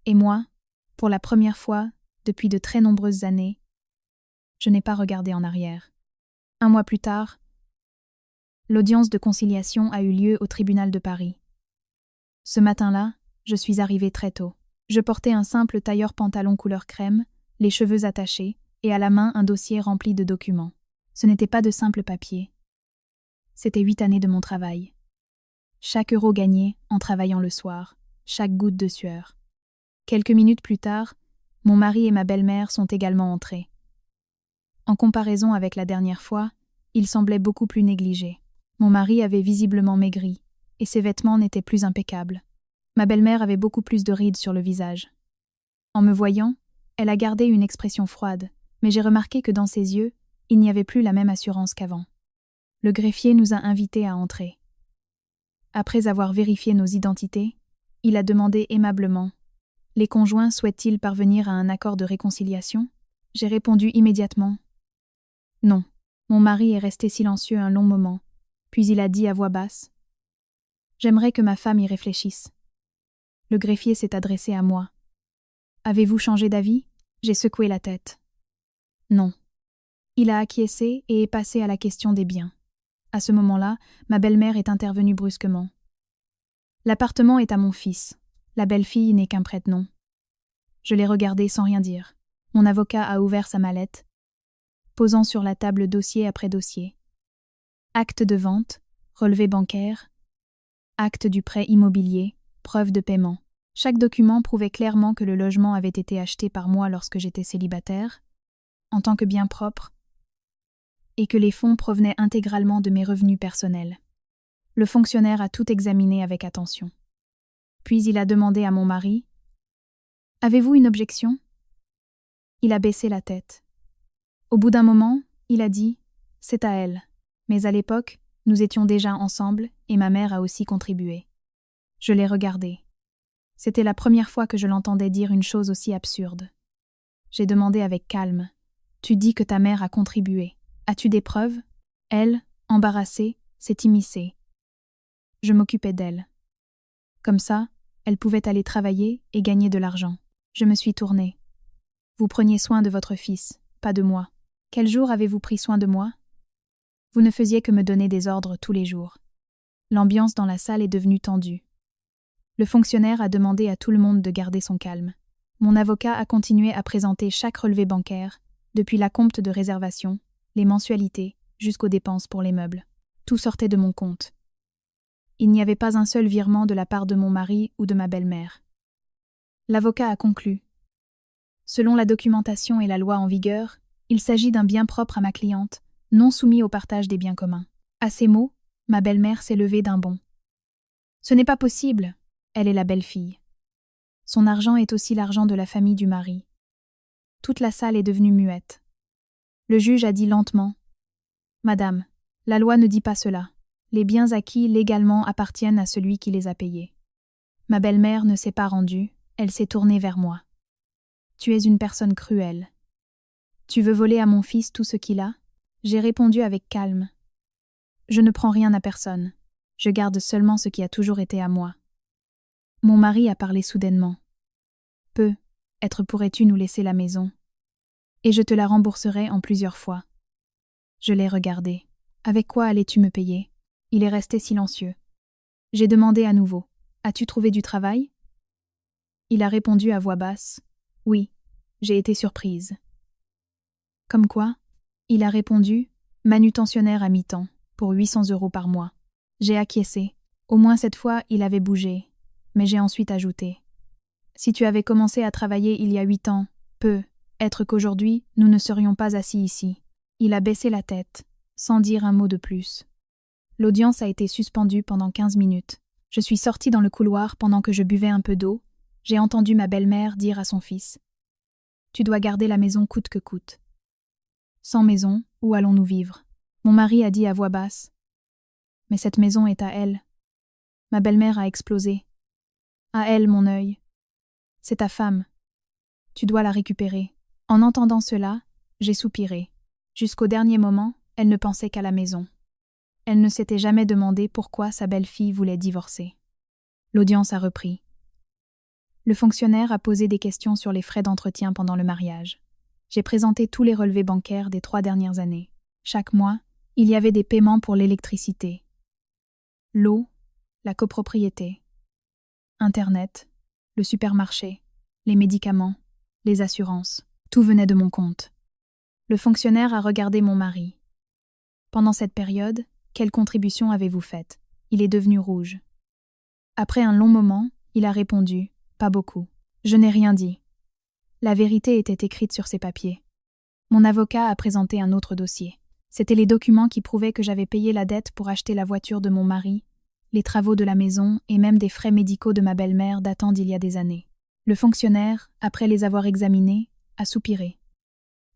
Et moi, pour la première fois, depuis de très nombreuses années, je n'ai pas regardé en arrière. 1 mois plus tard, l'audience de conciliation a eu lieu au tribunal de Paris. Ce matin-là, je suis arrivée très tôt. Je portais un simple tailleur-pantalon couleur crème, les cheveux attachés, et à la main un dossier rempli de documents. Ce n'était pas de simples papiers. C'était 8 années de mon travail. Chaque euro gagné en travaillant le soir, chaque goutte de sueur. Quelques minutes plus tard, mon mari et ma belle-mère sont également entrés. En comparaison avec la dernière fois, ils semblaient beaucoup plus négligés. Mon mari avait visiblement maigri, et ses vêtements n'étaient plus impeccables. Ma belle-mère avait beaucoup plus de rides sur le visage. En me voyant, elle a gardé une expression froide, mais j'ai remarqué que dans ses yeux, il n'y avait plus la même assurance qu'avant. Le greffier nous a invités à entrer. Après avoir vérifié nos identités, il a demandé aimablement « Les conjoints souhaitent-ils parvenir à un accord de réconciliation ?» J'ai répondu immédiatement « Non ». Mon mari est resté silencieux un long moment, puis il a dit à voix basse « J'aimerais que ma femme y réfléchisse. » Le greffier s'est adressé à moi. « Avez-vous changé d'avis ?» J'ai secoué la tête. « Non. » Il a acquiescé et est passé à la question des biens. À ce moment-là, ma belle-mère est intervenue brusquement. « L'appartement est à mon fils. La belle-fille n'est qu'un prête-nom. » Je l'ai regardé sans rien dire. Mon avocat a ouvert sa mallette, posant sur la table dossier après dossier. Acte de vente, relevé bancaire, acte du prêt immobilier, preuve de paiement. Chaque document prouvait clairement que le logement avait été acheté par moi lorsque j'étais célibataire, en tant que bien propre, et que les fonds provenaient intégralement de mes revenus personnels. Le fonctionnaire a tout examiné avec attention. Puis il a demandé à mon mari « Avez-vous une objection ?» Il a baissé la tête. Au bout d'un moment, il a dit « C'est à elle. » Mais à l'époque, nous étions déjà ensemble et ma mère a aussi contribué. Je l'ai regardé. C'était la première fois que je l'entendais dire une chose aussi absurde. J'ai demandé avec calme « Tu dis que ta mère a contribué. As-tu des preuves ?» Elle, embarrassée, s'est immiscée. Je m'occupais d'elle. Comme ça, elle pouvait aller travailler et gagner de l'argent. Je me suis tournée. « Vous preniez soin de votre fils, pas de moi. Quel jour avez-vous pris soin de moi ? Vous ne faisiez que me donner des ordres tous les jours. » L'ambiance dans la salle est devenue tendue. Le fonctionnaire a demandé à tout le monde de garder son calme. Mon avocat a continué à présenter chaque relevé bancaire, depuis l'acompte de réservation, les mensualités, jusqu'aux dépenses pour les meubles. Tout sortait de mon compte. Il n'y avait pas un seul virement de la part de mon mari ou de ma belle-mère. L'avocat a conclu. Selon la documentation et la loi en vigueur, il s'agit d'un bien propre à ma cliente, non soumis au partage des biens communs. À ces mots, ma belle-mère s'est levée d'un bond. Ce n'est pas possible, elle est la belle-fille. Son argent est aussi l'argent de la famille du mari. Toute la salle est devenue muette. Le juge a dit lentement « Madame, la loi ne dit pas cela. Les biens acquis légalement appartiennent à celui qui les a payés. » Ma belle-mère ne s'est pas rendue, elle s'est tournée vers moi. « Tu es une personne cruelle. Tu veux voler à mon fils tout ce qu'il a ?» J'ai répondu avec calme. « Je ne prends rien à personne. Je garde seulement ce qui a toujours été à moi. » Mon mari a parlé soudainement. « Peut-être pourrais-tu nous laisser la maison. Et je te la rembourserai en plusieurs fois. » Je l'ai regardé. « Avec quoi allais-tu me payer ?» Il est resté silencieux. J'ai demandé à nouveau. « As-tu trouvé du travail ?» Il a répondu à voix basse. « Oui, j'ai été surprise. » Comme quoi ? Il a répondu « Manutentionnaire à mi-temps, pour 800 € par mois. » J'ai acquiescé. Au moins cette fois, il avait bougé. Mais j'ai ensuite ajouté « Si tu avais commencé à travailler il y a 8 ans, peut-être qu'aujourd'hui, nous ne serions pas assis ici. » Il a baissé la tête, sans dire un mot de plus. L'audience a été suspendue pendant 15 minutes. Je suis sortie dans le couloir pendant que je buvais un peu d'eau. J'ai entendu ma belle-mère dire à son fils « Tu dois garder la maison coûte que coûte. Sans maison, où allons-nous vivre ?» Mon mari a dit à voix basse « Mais cette maison est à elle. » Ma belle-mère a explosé. « À elle, mon œil. C'est ta femme. Tu dois la récupérer. » En entendant cela, j'ai soupiré. Jusqu'au dernier moment, elle ne pensait qu'à la maison. Elle ne s'était jamais demandé pourquoi sa belle-fille voulait divorcer. L'audience a repris. Le fonctionnaire a posé des questions sur les frais d'entretien pendant le mariage. J'ai présenté tous les relevés bancaires des 3 dernières années. Chaque mois, il y avait des paiements pour l'électricité, l'eau, la copropriété, Internet, le supermarché, les médicaments, les assurances. Tout venait de mon compte. Le fonctionnaire a regardé mon mari. Pendant cette période, quelle contribution avez-vous faite ? Il est devenu rouge. Après un long moment, il a répondu « Pas beaucoup. Je n'ai rien dit. » La vérité était écrite sur ces papiers. Mon avocat a présenté un autre dossier. C'étaient les documents qui prouvaient que j'avais payé la dette pour acheter la voiture de mon mari, les travaux de la maison et même des frais médicaux de ma belle-mère datant d'il y a des années. Le fonctionnaire, après les avoir examinés, a soupiré.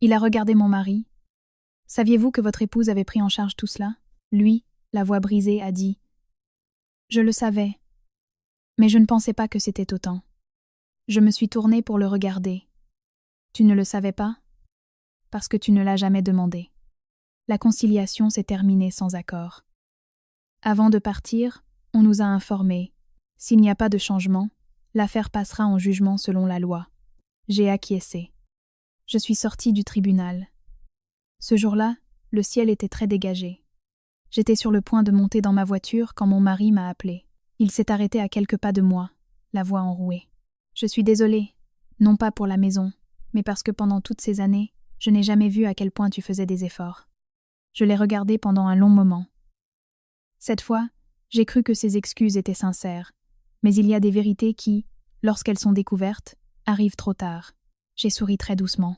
Il a regardé mon mari. « Saviez-vous que votre épouse avait pris en charge tout cela ?» Lui, la voix brisée, a dit « Je le savais, mais je ne pensais pas que c'était autant. Je me suis tournée pour le regarder. Tu ne le savais pas ? Parce que tu ne l'as jamais demandé. » La conciliation s'est terminée sans accord. Avant de partir, on nous a informés. S'il n'y a pas de changement, l'affaire passera en jugement selon la loi. J'ai acquiescé. Je suis sortie du tribunal. Ce jour-là, le ciel était très dégagé. J'étais sur le point de monter dans ma voiture quand mon mari m'a appelé. Il s'est arrêté à quelques pas de moi, la voix enrouée. « Je suis désolée, non pas pour la maison, mais parce que pendant toutes ces années, je n'ai jamais vu à quel point tu faisais des efforts. » Je l'ai regardé pendant un long moment. Cette fois, j'ai cru que ses excuses étaient sincères, mais il y a des vérités qui, lorsqu'elles sont découvertes, arrivent trop tard. J'ai souri très doucement.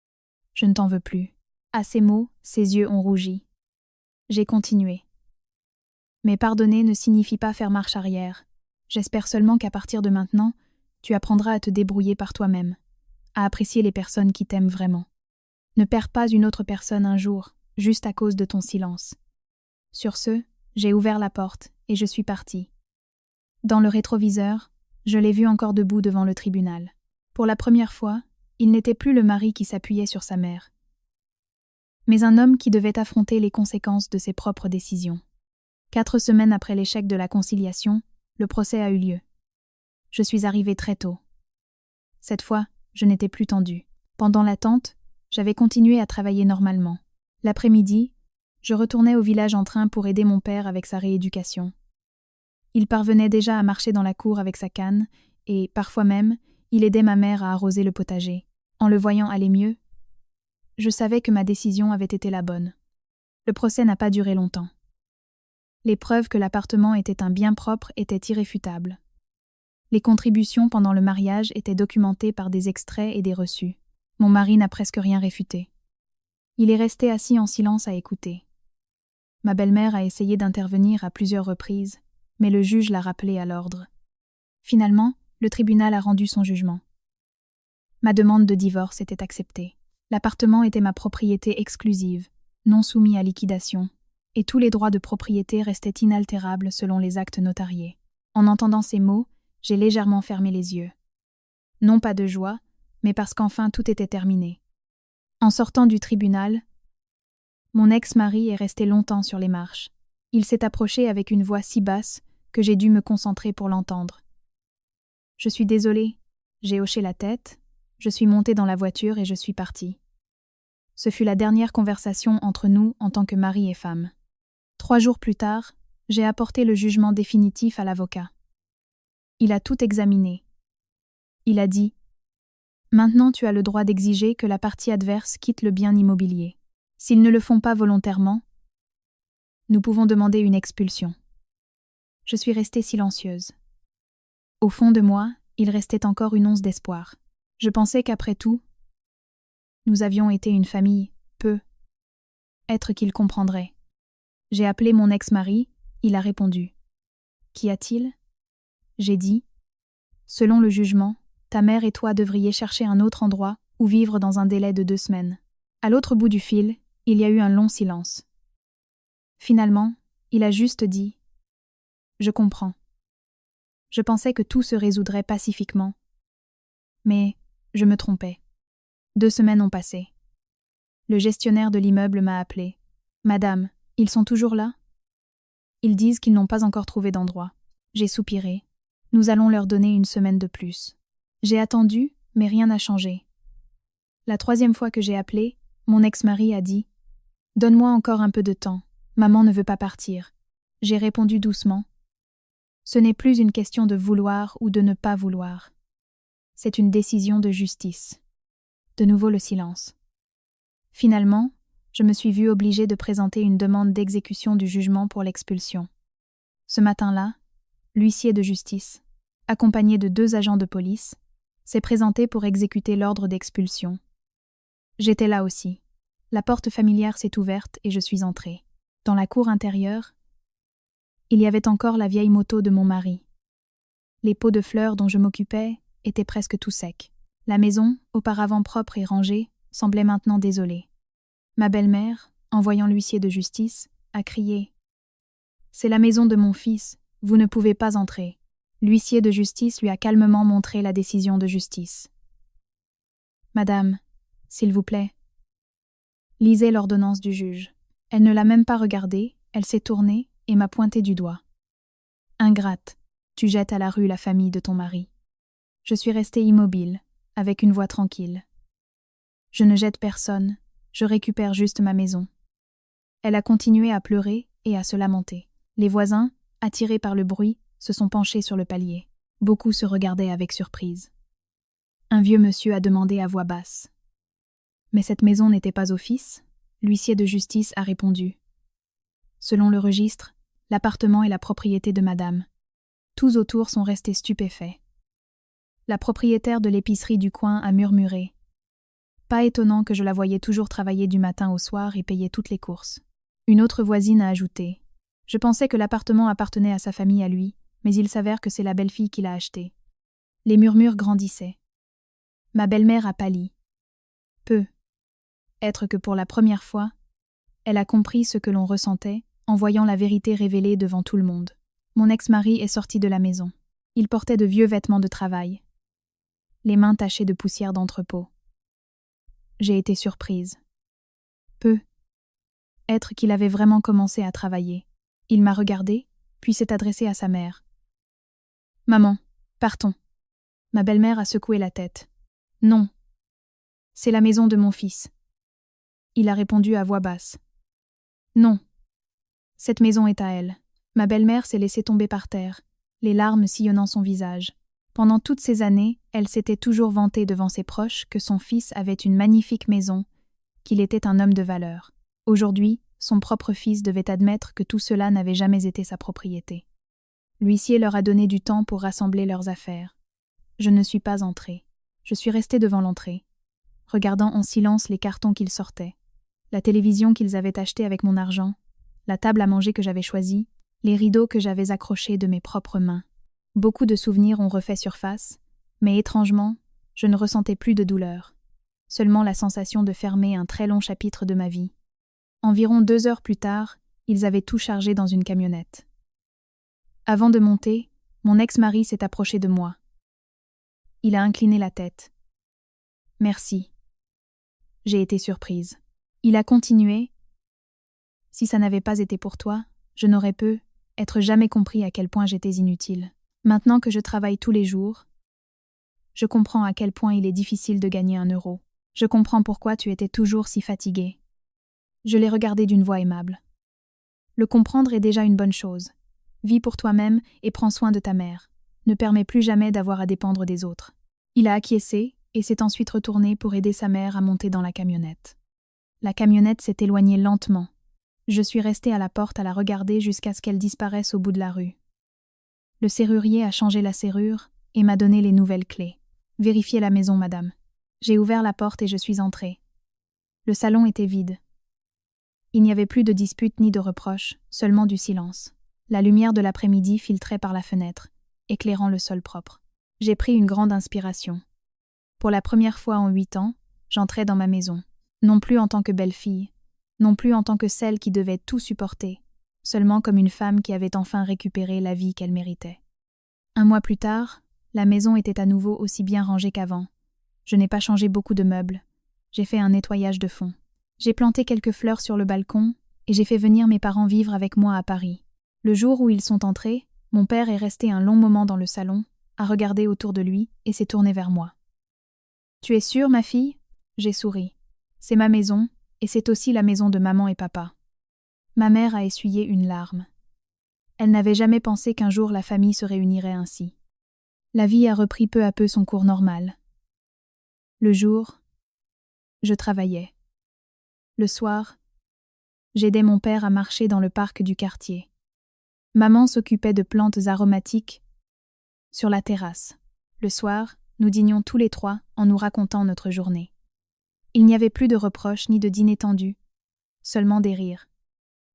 « Je ne t'en veux plus. » À ces mots, ses yeux ont rougi. J'ai continué. « Mais pardonner ne signifie pas faire marche arrière. J'espère seulement qu'à partir de maintenant, tu apprendras à te débrouiller par toi-même, à apprécier les personnes qui t'aiment vraiment. Ne perds pas une autre personne un jour, juste à cause de ton silence. » Sur ce, j'ai ouvert la porte et je suis partie. Dans le rétroviseur, je l'ai vu encore debout devant le tribunal. Pour la première fois, il n'était plus le mari qui s'appuyait sur sa mère, mais un homme qui devait affronter les conséquences de ses propres décisions. 4 semaines après l'échec de la conciliation, le procès a eu lieu. Je suis arrivée très tôt. Cette fois, je n'étais plus tendue. Pendant l'attente, j'avais continué à travailler normalement. L'après-midi, je retournais au village en train pour aider mon père avec sa rééducation. Il parvenait déjà à marcher dans la cour avec sa canne et, parfois même, il aidait ma mère à arroser le potager. En le voyant aller mieux, je savais que ma décision avait été la bonne. Le procès n'a pas duré longtemps. Les preuves que l'appartement était un bien propre étaient irréfutables. Les contributions pendant le mariage étaient documentées par des extraits et des reçus. Mon mari n'a presque rien réfuté. Il est resté assis en silence à écouter. Ma belle-mère a essayé d'intervenir à plusieurs reprises, mais le juge l'a rappelé à l'ordre. Finalement, le tribunal a rendu son jugement. Ma demande de divorce était acceptée. L'appartement était ma propriété exclusive, non soumis à liquidation, et tous les droits de propriété restaient inaltérables selon les actes notariés. En entendant ces mots, j'ai légèrement fermé les yeux. Non pas de joie, mais parce qu'enfin tout était terminé. En sortant du tribunal, mon ex-mari est resté longtemps sur les marches. Il s'est approché avec une voix si basse que j'ai dû me concentrer pour l'entendre. « Je suis désolée. » J'ai hoché la tête, je suis montée dans la voiture et je suis partie. Ce fut la dernière conversation entre nous en tant que mari et femme. 3 jours plus tard, j'ai apporté le jugement définitif à l'avocat. Il a tout examiné. Il a dit « Maintenant tu as le droit d'exiger que la partie adverse quitte le bien immobilier. S'ils ne le font pas volontairement, nous pouvons demander une expulsion. » Je suis restée silencieuse. Au fond de moi, il restait encore une once d'espoir. Je pensais qu'après tout, nous avions été une famille, être qu'il comprendrait. J'ai appelé mon ex-mari, il a répondu. Qu'y a-t-il? J'ai dit. Selon le jugement, ta mère et toi devriez chercher un autre endroit ou vivre dans un délai de 2 semaines. À l'autre bout du fil, il y a eu un long silence. Finalement, il a juste dit. Je comprends. Je pensais que tout se résoudrait pacifiquement. Mais je me trompais. 2 semaines ont passé. Le gestionnaire de l'immeuble m'a appelé. Madame, ils sont toujours là? Ils disent qu'ils n'ont pas encore trouvé d'endroit. J'ai soupiré. Nous allons leur donner 1 semaine de plus. J'ai attendu, mais rien n'a changé. La 3e fois que j'ai appelé, mon ex-mari a dit « Donne-moi encore un peu de temps, maman ne veut pas partir. » J'ai répondu doucement « Ce n'est plus une question de vouloir ou de ne pas vouloir. C'est une décision de justice. » De nouveau le silence. Finalement, je me suis vue obligée de présenter une demande d'exécution du jugement pour l'expulsion. Ce matin-là, l'huissier de justice, accompagné de 2 agents de police, s'est présenté pour exécuter l'ordre d'expulsion. J'étais là aussi. La porte familière s'est ouverte et je suis entrée. Dans la cour intérieure, il y avait encore la vieille moto de mon mari. Les pots de fleurs dont je m'occupais étaient presque tout secs. La maison, auparavant propre et rangée, semblait maintenant désolée. Ma belle-mère, en voyant l'huissier de justice, a crié « C'est la maison de mon fils, vous ne pouvez pas entrer. » L'huissier de justice lui a calmement montré la décision de justice. « Madame, s'il vous plaît. » Lisez l'ordonnance du juge. Elle ne l'a même pas regardée, elle s'est tournée et m'a pointé du doigt. « Ingrate, tu jettes à la rue la famille de ton mari. » Je suis restée immobile, avec une voix tranquille. « Je ne jette personne, je récupère juste ma maison. » Elle a continué à pleurer et à se lamenter. Les voisins, attirés par le bruit, se sont penchés sur le palier. Beaucoup se regardaient avec surprise. Un vieux monsieur a demandé à voix basse. « Mais cette maison n'était pas au fils ?» L'huissier de justice a répondu. « Selon le registre, l'appartement est la propriété de madame. » Tous autour sont restés stupéfaits. La propriétaire de l'épicerie du coin a murmuré. Pas étonnant que je la voyais toujours travailler du matin au soir et payer toutes les courses. Une autre voisine a ajouté. Je pensais que l'appartement appartenait à sa famille à lui, mais il s'avère que c'est la belle-fille qui l'a acheté. Les murmures grandissaient. Ma belle-mère a pâli. Peu. Être que pour la première fois, elle a compris ce que l'on ressentait en voyant la vérité révélée devant tout le monde. Mon ex-mari est sorti de la maison. Il portait de vieux vêtements de travail. Les mains tachées de poussière d'entrepôt. J'ai été surprise. Peu. Être qu'il avait vraiment commencé à travailler. Il m'a regardée, puis s'est adressé à sa mère. « Maman, partons. » Ma belle-mère a secoué la tête. « Non. C'est la maison de mon fils. » Il a répondu à voix basse. « Non. Cette maison est à elle. » Ma belle-mère s'est laissée tomber par terre, les larmes sillonnant son visage. Pendant toutes ces années, elle s'était toujours vantée devant ses proches que son fils avait une magnifique maison, qu'il était un homme de valeur. Aujourd'hui, son propre fils devait admettre que tout cela n'avait jamais été sa propriété. L'huissier leur a donné du temps pour rassembler leurs affaires. Je ne suis pas entrée. Je suis restée devant l'entrée, regardant en silence les cartons qu'ils sortaient, la télévision qu'ils avaient achetée avec mon argent, la table à manger que j'avais choisie, les rideaux que j'avais accrochés de mes propres mains. Beaucoup de souvenirs ont refait surface, mais étrangement, je ne ressentais plus de douleur, seulement la sensation de fermer un très long chapitre de ma vie. Environ 2 heures plus tard, ils avaient tout chargé dans une camionnette. Avant de monter, mon ex-mari s'est approché de moi. Il a incliné la tête. « Merci. » J'ai été surprise. Il a continué. « Si ça n'avait pas été pour toi, je n'aurais être jamais compris à quel point j'étais inutile. Maintenant que je travaille tous les jours, je comprends à quel point il est difficile de gagner 1 euro. Je comprends pourquoi tu étais toujours si fatigué. » Je l'ai regardé d'une voix aimable. Le comprendre est déjà une bonne chose. Vis pour toi-même et prends soin de ta mère. Ne permets plus jamais d'avoir à dépendre des autres. Il a acquiescé et s'est ensuite retourné pour aider sa mère à monter dans la camionnette. La camionnette s'est éloignée lentement. Je suis restée à la porte à la regarder jusqu'à ce qu'elle disparaisse au bout de la rue. Le serrurier a changé la serrure et m'a donné les nouvelles clés. « Vérifiez la maison, madame. » J'ai ouvert la porte et je suis entrée. Le salon était vide. Il n'y avait plus de disputes ni de reproches, seulement du silence. La lumière de l'après-midi filtrait par la fenêtre, éclairant le sol propre. J'ai pris une grande inspiration. Pour la première fois en 8 ans, j'entrais dans ma maison, non plus en tant que belle-fille, non plus en tant que celle qui devait tout supporter, seulement comme une femme qui avait enfin récupéré la vie qu'elle méritait. 1 mois plus tard, la maison était à nouveau aussi bien rangée qu'avant. Je n'ai pas changé beaucoup de meubles. J'ai fait un nettoyage de fond. J'ai planté quelques fleurs sur le balcon et j'ai fait venir mes parents vivre avec moi à Paris. Le jour où ils sont entrés, mon père est resté un long moment dans le salon, à regarder autour de lui et s'est tourné vers moi. « Tu es sûre, ma fille ?» J'ai souri. C'est ma maison, et c'est aussi la maison de maman et papa. Ma mère a essuyé une larme. Elle n'avait jamais pensé qu'un jour la famille se réunirait ainsi. La vie a repris peu à peu son cours normal. Le jour, je travaillais. Le soir, j'aidais mon père à marcher dans le parc du quartier. Maman s'occupait de plantes aromatiques sur la terrasse. Le soir, nous dînions tous les 3 en nous racontant notre journée. Il n'y avait plus de reproches ni de dîner tendus, seulement des rires.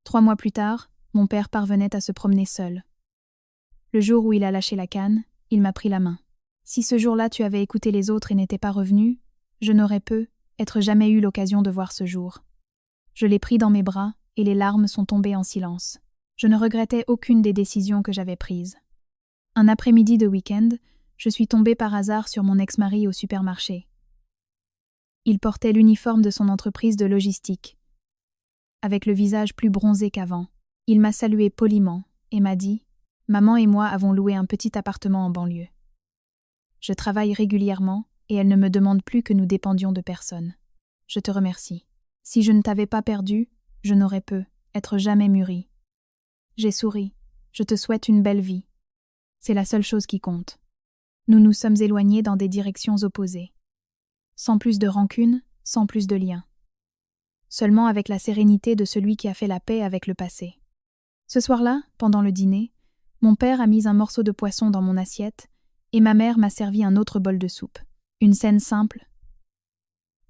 3 mois plus tard, mon père parvenait à se promener seul. Le jour où il a lâché la canne, il m'a pris la main. Si ce jour-là tu avais écouté les autres et n'étais pas revenu, je n'aurais peut-être jamais eu l'occasion de voir ce jour. Je l'ai pris dans mes bras et les larmes sont tombées en silence. Je ne regrettais aucune des décisions que j'avais prises. Un après-midi de week-end, je suis tombée par hasard sur mon ex-mari au supermarché. Il portait l'uniforme de son entreprise de logistique. Avec le visage plus bronzé qu'avant, il m'a salué poliment et m'a dit « Maman et moi avons loué un petit appartement en banlieue. Je travaille régulièrement et elle ne me demande plus que nous dépendions de personne. Je te remercie. Si je ne t'avais pas perdu, je n'aurais peut-être jamais mûri. » J'ai souri. Je te souhaite une belle vie. C'est la seule chose qui compte. Nous nous sommes éloignés dans des directions opposées. Sans plus de rancune, sans plus de liens. Seulement avec la sérénité de celui qui a fait la paix avec le passé. Ce soir-là, pendant le dîner, mon père a mis un morceau de poisson dans mon assiette et ma mère m'a servi un autre bol de soupe. Une scène simple,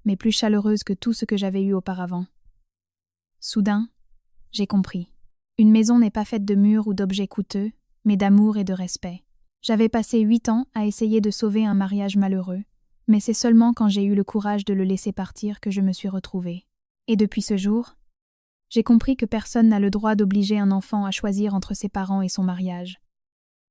mais plus chaleureuse que tout ce que j'avais eu auparavant. Soudain, j'ai compris. Une maison n'est pas faite de murs ou d'objets coûteux, mais d'amour et de respect. J'avais passé 8 ans à essayer de sauver un mariage malheureux, mais c'est seulement quand j'ai eu le courage de le laisser partir que je me suis retrouvée. Et depuis ce jour, j'ai compris que personne n'a le droit d'obliger un enfant à choisir entre ses parents et son mariage.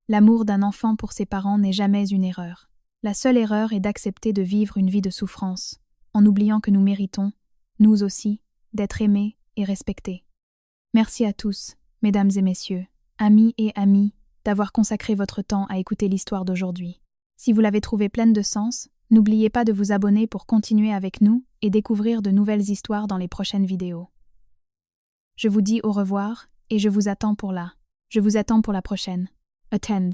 L'amour d'un enfant pour ses parents n'est jamais une erreur. La seule erreur est d'accepter de vivre une vie de souffrance, en oubliant que nous méritons, nous aussi, d'être aimés et respectés. Merci à tous, mesdames et messieurs, amis et amies, d'avoir consacré votre temps à écouter l'histoire d'aujourd'hui. Si vous l'avez trouvée pleine de sens, n'oubliez pas de vous abonner pour continuer avec nous et découvrir de nouvelles histoires dans les prochaines vidéos. Je vous dis au revoir et je vous attends pour la prochaine. Attends.